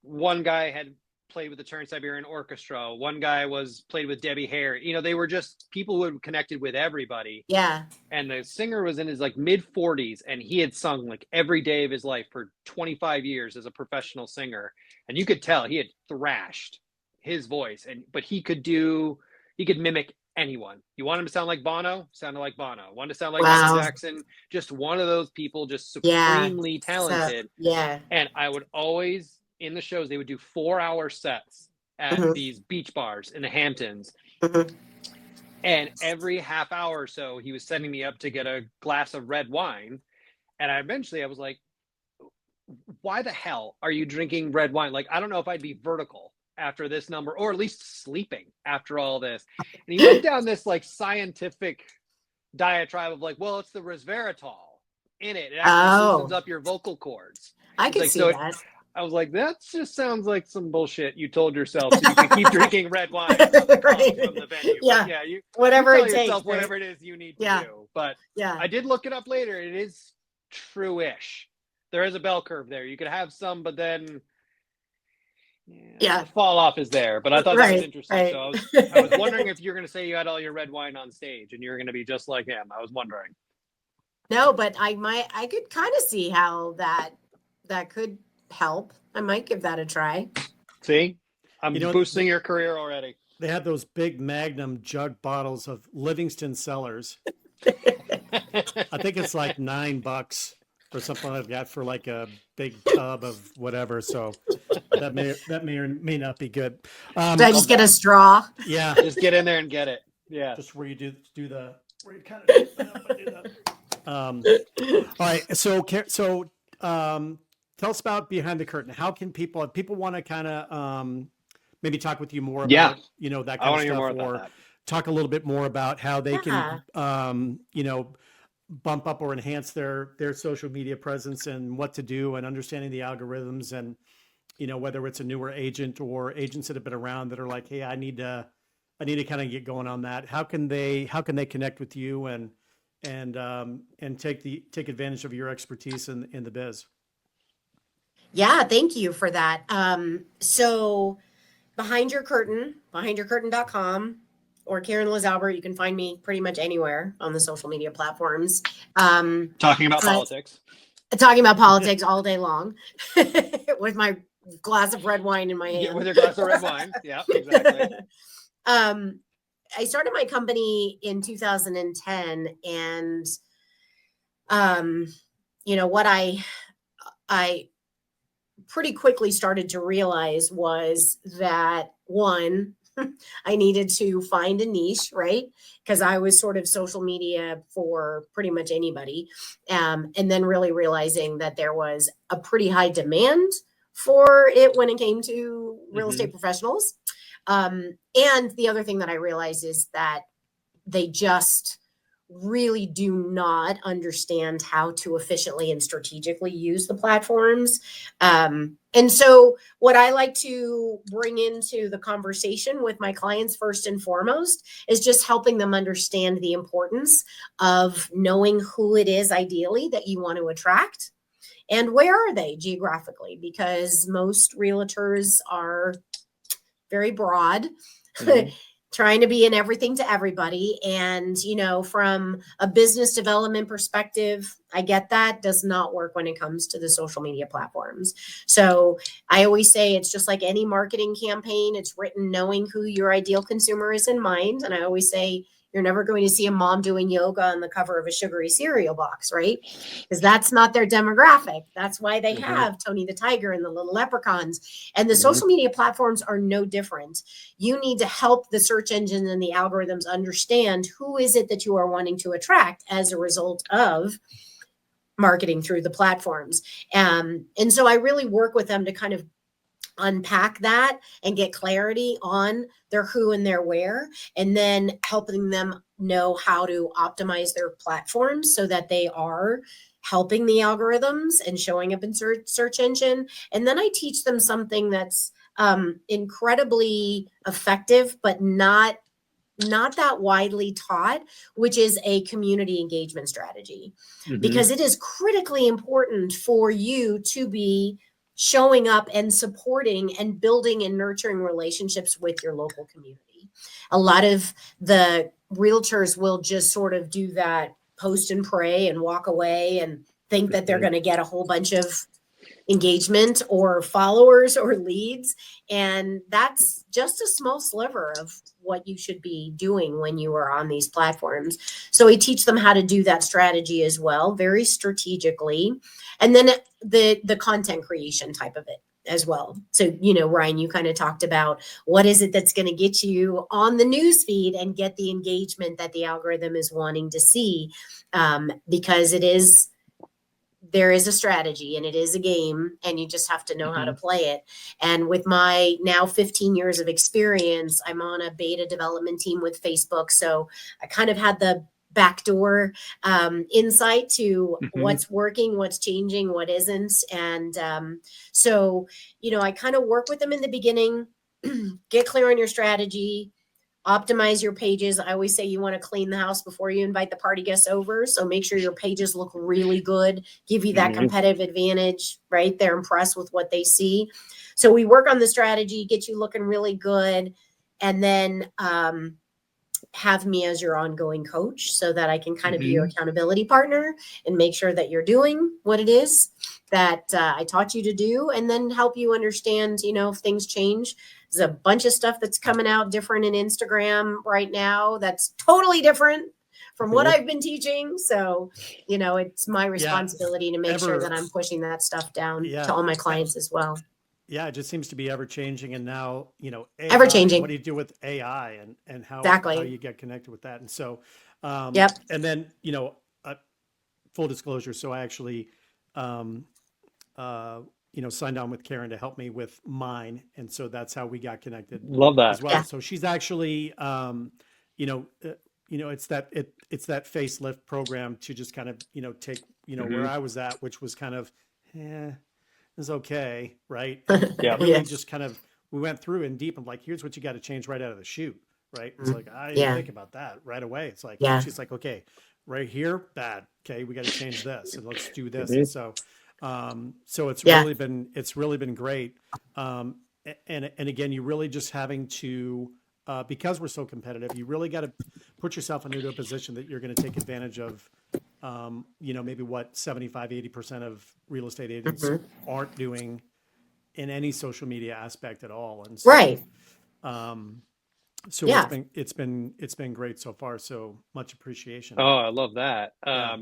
one guy had played with the Trans-Siberian Orchestra. One guy played with Debbie Harry. You know, they were just people who had connected with everybody. Yeah. And the singer was in his like mid 40s, and he had sung like every day of his life for 25 years as a professional singer. And you could tell he had thrashed his voice, but he could mimic anyone. You want him to sound like Bono? Sounded like Bono. Want to sound like Michael Jackson? Just one of those people, just supremely talented. Yeah. And I would always, in the shows, they would do 4-hour sets at these beach bars in the Hamptons. And every half hour or so, he was sending me up to get a glass of red wine. And I was like, why the hell are you drinking red wine? Like, I don't know if I'd be vertical after this number, or at least sleeping after all this. And he went down this like scientific diatribe of like, well, it's the resveratrol in it. It actually loosens up your vocal cords. I could see that. I was like, that just sounds like some bullshit you told yourself so you can keep drinking red wine Right. from the venue. Yeah. But yeah, Whatever you it tell takes. yourself Right? whatever it is you need to do. But Yeah. I did look it up later. It is true-ish. There is a bell curve there. You could have some, but then the fall off is there. But I thought that was interesting. Right. So I was wondering if you're going to say you had all your red wine on stage and you're going to be just like him. I was wondering. No, but I could kind of see how that could help. I might give that a try. See, I'm boosting your career already. They had those big Magnum jug bottles of Livingston Cellars. I think it's like $9 or something like that for like a big tub of whatever. So that may or may not be good. Did I just get a straw? Yeah, just get in there and get it. Yeah, just where you do the where you kind of do that. All right, so tell us about Behind the Curtain. How can people want to kind of maybe talk with you more about that kind of stuff, or talk a little bit more about how they can bump up or enhance their social media presence and what to do, and understanding the algorithms, and whether it's a newer agent or agents that have been around that are like, hey, I need to kind of get going on that. How can they connect with you and take advantage of your expertise in the biz? Yeah, thank you for that. So Behind Your Curtain, behindyourcurtain.com, or Karen Liz Albert. You can find me pretty much anywhere on the social media platforms. Talking about politics. Talking about politics all day long with my glass of red wine in my hand. With your glass of red wine. Yeah, exactly. I started my company in 2010, and what I pretty quickly started to realize was that, one, I needed to find a niche, right? Because I was sort of social media for pretty much anybody. And then really realizing that there was a pretty high demand for it when it came to real estate professionals. And the other thing that I realized is that they just really do not understand how to efficiently and strategically use the platforms. And so what I like to bring into the conversation with my clients first and foremost is just helping them understand the importance of knowing who it is ideally that you want to attract and where are they geographically, because most realtors are very broad. Trying to be in everything to everybody. And, from a business development perspective, I get that does not work when it comes to the social media platforms. So I always say it's just like any marketing campaign. It's written knowing who your ideal consumer is in mind. And I always say, you're never going to see a mom doing yoga on the cover of a sugary cereal box, right? Because that's not their demographic. That's why they have Tony the Tiger and the Little Leprechauns. And the social media platforms are no different. You need to help the search engine and the algorithms understand who is it that you are wanting to attract as a result of marketing through the platforms. And so I really work with them to kind of unpack that and get clarity on their who and their where, and then helping them know how to optimize their platforms so that they are helping the algorithms and showing up in search engine. And then I teach them something that's incredibly effective, but not that widely taught, which is a community engagement strategy, because it is critically important for you to be showing up and supporting and building and nurturing relationships with your local community. A lot of the realtors will just sort of do that post and pray and walk away and think that they're going to get a whole bunch of engagement or followers or leads. And that's just a small sliver of what you should be doing when you are on these platforms. So we teach them how to do that strategy as well, very strategically. And then the content creation type of it as well. So, Ryan, you kind of talked about what is it that's going to get you on the news feed and get the engagement that the algorithm is wanting to see, because there is a strategy and it is a game, and you just have to know how to play it. And with my now 15 years of experience, I'm on a beta development team with Facebook. So I kind of had the backdoor insight to what's working, what's changing, what isn't. And so, I kind of work with them in the beginning, get clear on your strategy, optimize your pages. I always say you want to clean the house before you invite the party guests over. So make sure your pages look really good, give you that competitive advantage, right? They're impressed with what they see. So we work on the strategy, get you looking really good, and then have me as your ongoing coach so that I can kind of be your accountability partner and make sure that you're doing what it is that I taught you to do, and then help you understand, if things change. There's a bunch of stuff that's coming out different in Instagram right now that's totally different from what I've been teaching. So, it's my responsibility to make sure that I'm pushing that stuff down to all my clients as well. Yeah, it just seems to be ever changing. And now, AI, ever changing. what do you do with AI and how you get connected with that? And so, and then, full disclosure. So I actually, signed on with Karen to help me with mine. And so that's how we got connected. Love that as well. Yeah. So she's actually, it's that facelift program to just kind of, take, where I was at, which was kind of, is okay. Right. Yeah. Really just kind of, we went through in deep and like, here's what you got to change right out of the chute. Right. It's like, I didn't think about that right away. It's like, she's like, okay, right here, bad. Okay. We got to change this and let's do this. And so, so it's really been great. And again, you really just having to, because we're so competitive, you really got to put yourself into a position that you're going to take advantage of, maybe what 75, 80% of real estate agents aren't doing in any social media aspect at all. And so, Right. so Yeah. it's been great so far. So much appreciation. Oh, I love that. Yeah.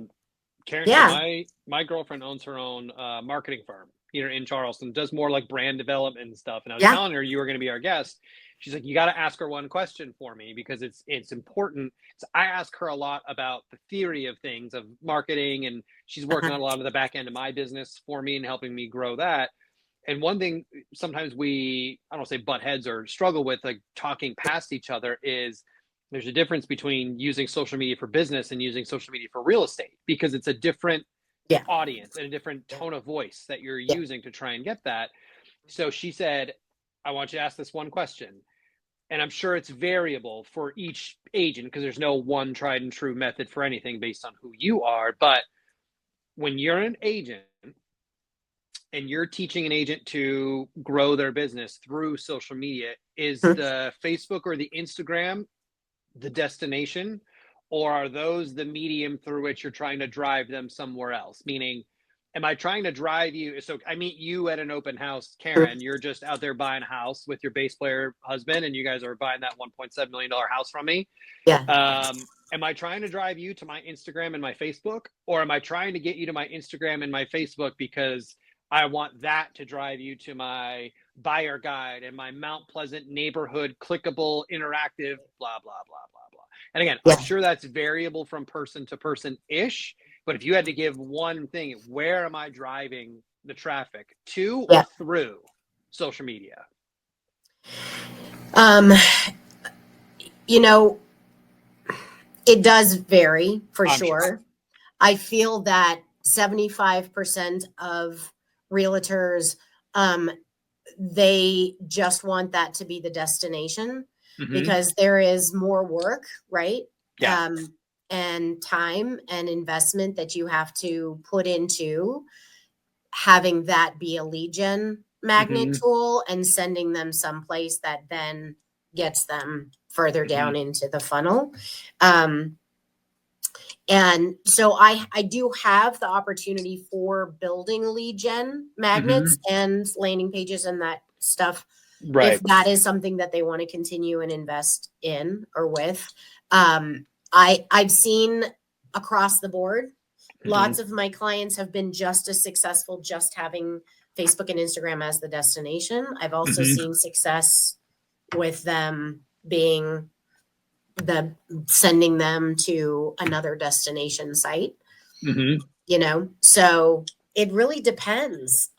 Karen, so Yeah. my girlfriend owns her own marketing firm here in Charleston, does more like brand development and stuff. And I was Yeah. telling her you were going to be our guest. She's like, you got to ask her one question for me because it's important. So I ask her a lot about the theory of things of marketing, and she's working on a lot of the back end of my business for me and helping me grow that. And one thing sometimes I don't say butt heads or struggle with, like talking past each other, is there's a difference between using social media for business and using social media for real estate, because it's a different Yeah. audience and a different tone of voice that you're Yeah. using to try and get that. So she said, I want you to ask this one question. And I'm sure it's variable for each agent because there's no one tried and true method for anything based on who you are. But when you're an agent and you're teaching an agent to grow their business through social media, is the Facebook or the Instagram the destination, or are those the medium through which you're trying to drive them somewhere else? Meaning, am I trying to drive you? So I meet you at an open house, Karen, you're just out there buying a house with your bass player husband, and you guys are buying that $1.7 million house from me. Yeah. Am I trying to drive you to my Instagram and my Facebook, or am I trying to get you to my Instagram and my Facebook because I want that to drive you to my buyer guide and my Mount Pleasant neighborhood clickable interactive blah blah blah blah blah? And again, Yeah. I'm sure that's variable from person to person ish, but if you had to give one thing, where am I driving the traffic to or Yeah. through social media? You know, it does vary for I'm sure. I feel that 75% of realtors, they just want that to be the destination because there is more work, right? Yeah. And time and investment that you have to put into having that be a lead gen magnet tool and sending them someplace that then gets them further down into the funnel. And so I do have the opportunity for building lead gen magnets and landing pages and that stuff. Right. If that is something that they want to continue and invest in or with. I've seen across the board, lots of my clients have been just as successful just having Facebook and Instagram as the destination. I've also seen success with them being sending them to another destination site, you know, so it really depends.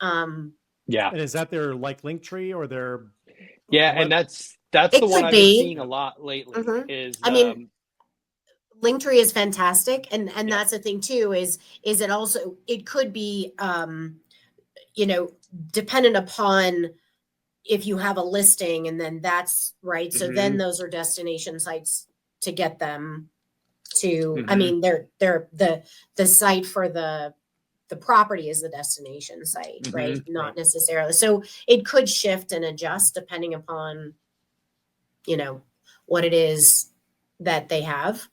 Yeah. And is that their like Linktree or their? Yeah. And that's It the one could I've been be. seeing a lot lately is, I mean, Linktree is fantastic. And that's the thing too, is it also, it could be, you know, dependent upon if you have a listing and then that's right. So then those are destination sites to get them to, I mean, they're the site for the property is the destination site, right? Not necessarily. So it could shift and adjust depending upon, you know, what it is that they have.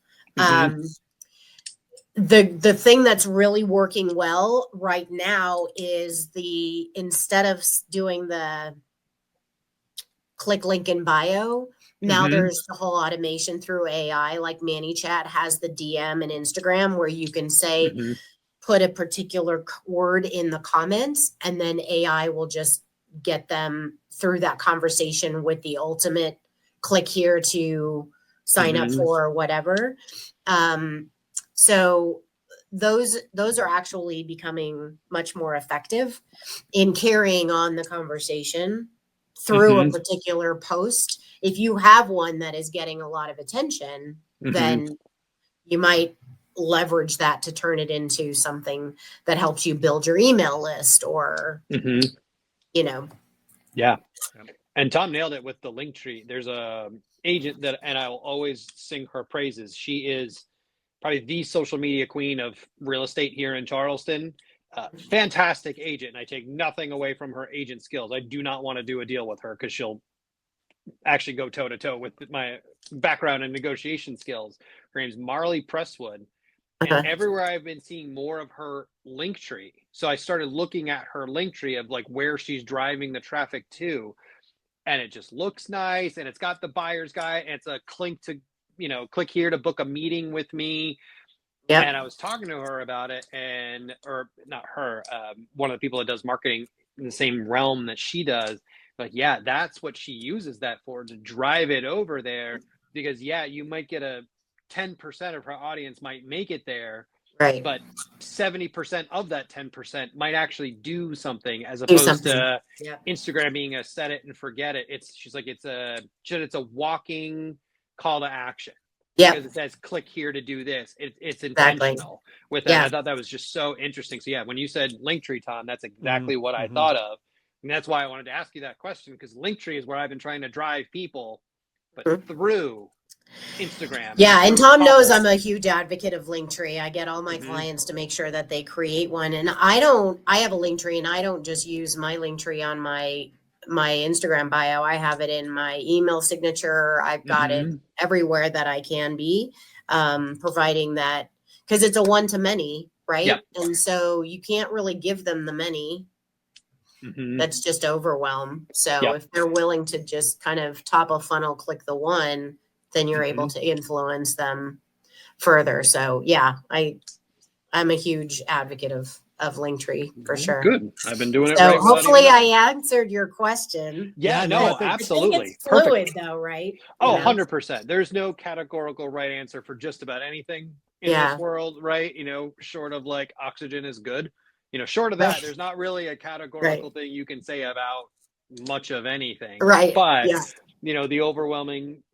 The thing that's really working well right now is instead of doing the click link in bio, now there's the whole automation through AI, like ManyChat has the DM and Instagram where you can say, put a particular word in the comments, and then AI will just get them through that conversation with the ultimate click here to sign up for whatever. So those are actually becoming much more effective in carrying on the conversation through a particular post. If you have one that is getting a lot of attention, then you might leverage that to turn it into something that helps you build your email list or, you know. Yeah. And Tom nailed it with the Linktree. There's a agent that, and I'll always sing her praises. She is probably the social media queen of real estate here in Charleston. Fantastic agent. And I take nothing away from her agent skills. I do not want to do a deal with her because she'll actually go toe to toe with my background and negotiation skills. Her name's Marley Presswood. And Uh-huh. everywhere I've been seeing more of her link tree. So I started looking at her link tree of like where she's driving the traffic to. And it just looks nice. And it's got the buyer's guide. And it's a click to, click here to book a meeting with me. Yep. And I was talking to her about it, or not her, one of the people that does marketing in the same realm that she does. Like, yeah, that's what she uses that for, to drive it over there. Because, yeah, you might get 10% of her audience might make it there, Right. but 70% of that 10% might actually do something, as Do opposed something. to Yep. Instagram being a set it and forget it. She's like, it's a walking call to action. Yep. Because it says click here to do this. It's Exactly. intentional with it. Yeah. I thought that was just so interesting. So yeah, when you said Linktree, Tom, that's exactly what I thought of. And that's why I wanted to ask you that question, because Linktree is where I've been trying to drive people, but through Instagram. Yeah, and through Tom knows Popl. I'm a huge advocate of Linktree. I get all my Mhm. clients to make sure that they create one, and I have a Linktree, and I don't just use my Linktree on my Instagram bio. I have it in my email signature. I've got it everywhere that I can be, providing that, because it's a one-to-many, right? Yep. And so you can't really give them the many. That's just overwhelm. So Yep. if they're willing to just kind of top of funnel click the one, then you're able to influence them further. So yeah, I'm a huge advocate of Linktree for sure. Good. I've been doing it So right. hopefully I answered your question. Yeah, no, I think- absolutely. I think it's fluid Perfect. though, right? Oh, You know? 100%. There's no categorical right answer for just about anything in Yeah. this world, right? Short of like oxygen is good. Short of that, Right. there's not really a categorical thing you can say about much of anything. Right. But, Yeah. the overwhelming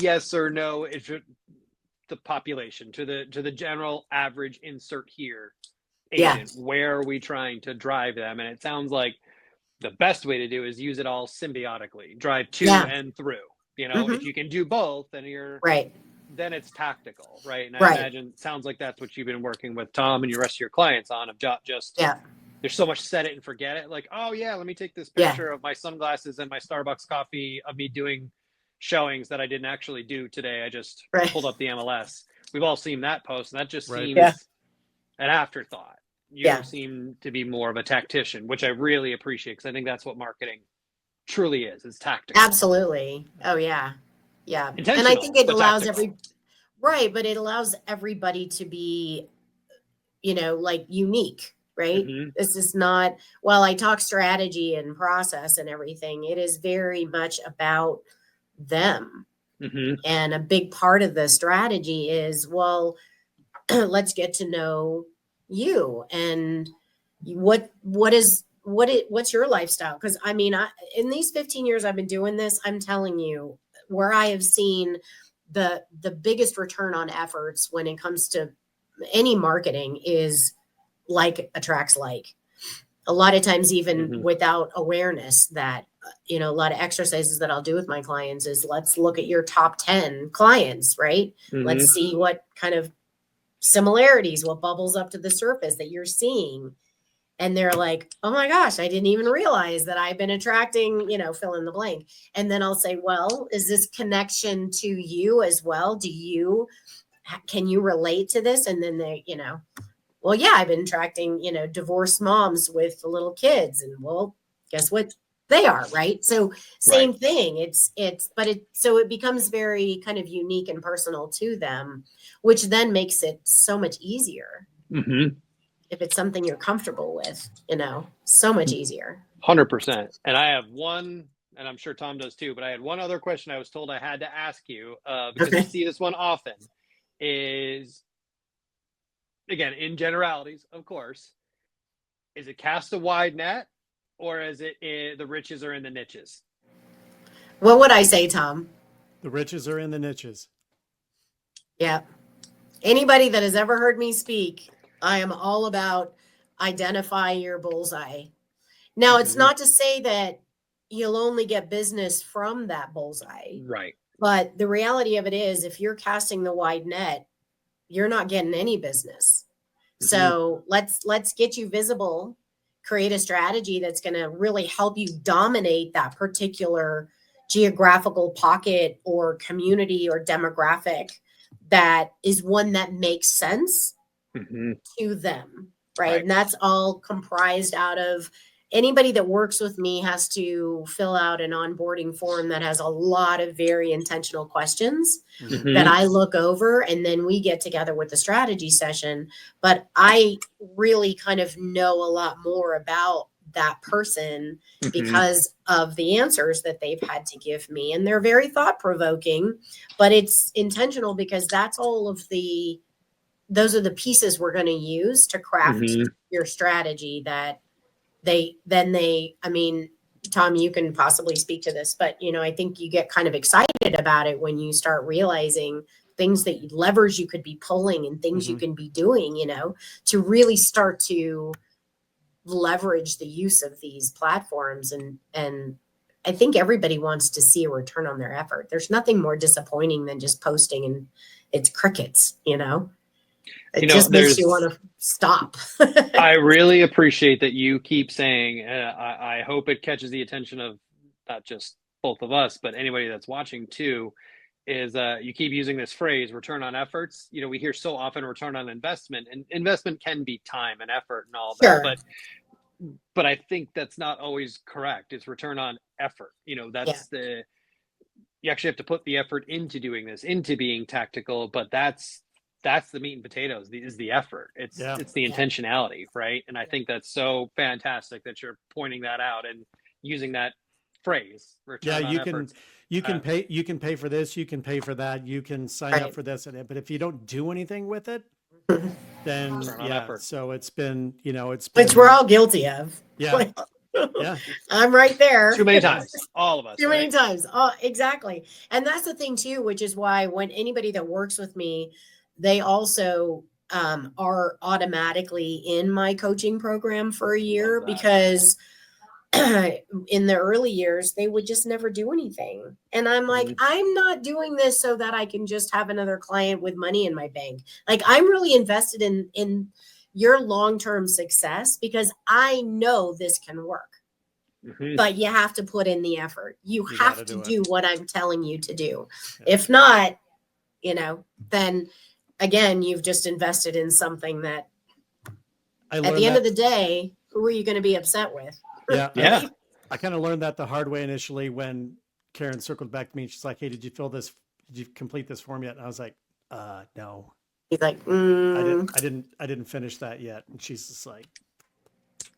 yes or no, it's the population, to the general average insert here agent. Yeah. Where are we trying to drive them? And it sounds like the best way to do is use it all symbiotically, drive to Yeah. and through. If you can do both, then then it's tactical, right? And I imagine, sounds like that's what you've been working with Tom and your rest of your clients on, of just there's so much set it and forget it. Like, oh yeah, let me take this picture of my sunglasses and my Starbucks coffee of me doing showings that I didn't actually do today. I just pulled up the MLS. We've all seen that post, and that just seems an afterthought. You seem to be more of a tactician, which I really appreciate, because I think that's what marketing truly is. It's tactical. Absolutely. Oh yeah. Yeah. And I think it allows but it allows everybody to be, like unique, right? This is not, while I talk strategy and process and everything, it is very much about them. And a big part of the strategy is, well, let's get to know you and what's your lifestyle? Because I mean, in these 15 years I've been doing this, I'm telling you, where I have seen the biggest return on efforts when it comes to any marketing is like attracts like. A lot of times, even without awareness, that a lot of exercises that I'll do with my clients is, let's look at your top 10 clients, right? Let's see what kind of similarities, what bubbles up to the surface that you're seeing. And they're like, oh my gosh, I didn't even realize that I've been attracting, fill in the blank. And then I'll say, well, is this connection to you as well? Can you relate to this? And then they, well, yeah, I've been attracting, divorced moms with little kids. And well, guess what they are, right? So same thing. So it becomes very kind of unique and personal to them, which then makes it so much easier. If it's something you're comfortable with, so much easier. 100%. And I have one, and I'm sure Tom does too, but I had one other question I was told I had to ask you, because I see this one often, is, again, in generalities, of course, is it cast a wide net, or is it the riches are in the niches? What would I say, Tom? The riches are in the niches. Yeah. Anybody that has ever heard me speak, I am all about identify your bullseye. Now, it's not to say that you'll only get business from that bullseye. Right. But the reality of it is, if you're casting the wide net, you're not getting any business. So let's get you visible, create a strategy that's going to really help you dominate that particular geographical pocket or community or demographic that is one that makes sense Mhm. to them, right? Right. And that's all comprised out of anybody that works with me has to fill out an onboarding form that has a lot of very intentional questions Mhm. that Mhm. I look over, and then we get together with the strategy session. But I really kind of know a lot more about that person Mhm. because of the answers that they've had to give me. And they're very thought provoking, but it's intentional because that's all of those are the pieces we're going to use to craft Mhm. your strategy that I mean, Tom, you can possibly speak to this, but I think you get kind of excited about it when you start realizing things levers you could be pulling and things you Mhm. can be doing, to really start to leverage the use of these platforms. And I think everybody wants to see a return on their effort. There's nothing more disappointing than just posting and it's crickets. It just makes you want to stop. I really appreciate that you keep saying, I hope it catches the attention of not just both of us, but anybody that's watching too, is you keep using this phrase, return on efforts. We hear so often return on investment, and investment can be time and effort and all that, Sure. but I think that's not always correct. It's return on effort. Yeah. You actually have to put the effort into doing this, into being tactical, but that's the meat and potatoes, is the effort. It's Yeah. it's the intentionality, right? And I think that's so fantastic that you're pointing that out and using that phrase, Yeah, return on you can efforts. you can pay for this, you can pay for that, you can sign up Right. for this and that, but if you don't do anything with it, then Return on yeah. effort. So it's been Which we're all guilty of. yeah. Like, Yeah. I'm right there. Too many times, all of us. Too many Right? times. Oh, exactly. And that's the thing too, which is why when anybody that works with me, they also are automatically in my coaching program for a year Love that. because in the early years they would just never do anything. And I'm like, Mhm. I'm not doing this so that I can just have another client with money in my bank. Like I'm really invested in your long-term success because I know this can work. Mhm. But you have to put in the effort. You You have gotta to do it. do what I'm telling you to do. Yeah. If not, then again, you've just invested in something that I at learned the end that of the day, who are you going to be upset with? yeah, Yeah. I kind of learned that the hard way initially when Karen circled back to me. She's like, "Hey, did you complete this form yet?" And I was like, no, He's like, I didn't finish that yet." And she's just like,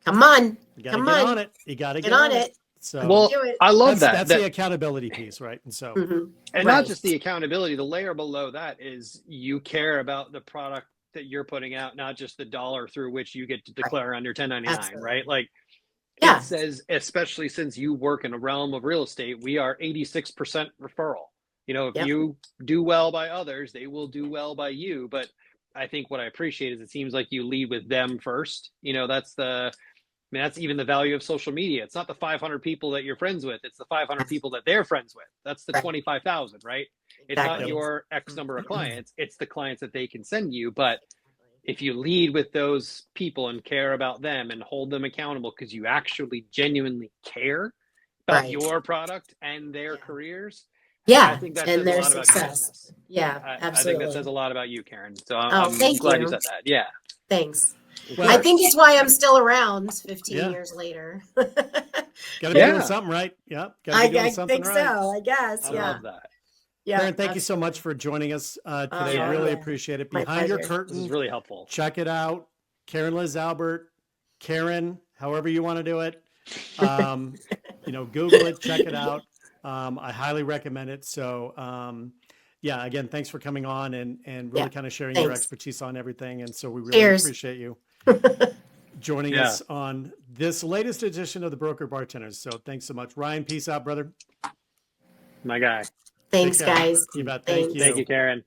come on, "You got to come get on, on it. You got to get get on on it." it. So Well, Do it. I love that's that. the accountability piece, right? And so Mhm. And Right. not just the accountability, the layer below that is you care about the product that you're putting out, not just the dollar through which you get to declare on your 1099, Absolutely. right? Like Yeah. it says, especially since you work in a realm of real estate, we are 86% referral. If Yep. you do well by others, they will do well by you. But I think what I appreciate is it seems like you lead with them first. That's even the value of social media. It's not the 500 people that you're friends with. It's the 500 people that they're friends with. That's the Right. 25,000, right? It's Exactly. not your X number of clients. It's the clients that they can send you. But if you lead with those people and care about them and hold them accountable because you actually genuinely care about Right. your product and their Yeah. careers, Yeah. I think that And says a their lot about your success. business. Yeah, I think absolutely. that says a lot about you, Karen. So Oh, I'm thank glad you. you said that. Yeah. Thanks. Well, I think it's why I'm still around 15 Yeah. years later. got to be Yeah. doing something right. Yeah, got to be doing I something think right. so, I guess. I Yeah. love that. Yeah. Karen, thank you so much for joining us today. Yeah. Really Yeah. appreciate it. My Behind Your pleasure. This is Curtain, really helpful. check it out. Karen Liz Albert, Karen, however you want to do it. Google it, check it out. I highly recommend it. So, yeah, again, thanks for coming on and really Yeah, kind of sharing your thanks. expertise on everything. And so we really Cheers. appreciate you joining Yeah. us on this latest edition of the Broker Bartenders. So thanks so much. Ryan, peace out, brother. My guy. Thanks, Take care. guys. You bet. Thank Thanks. you. Thank you, Karen.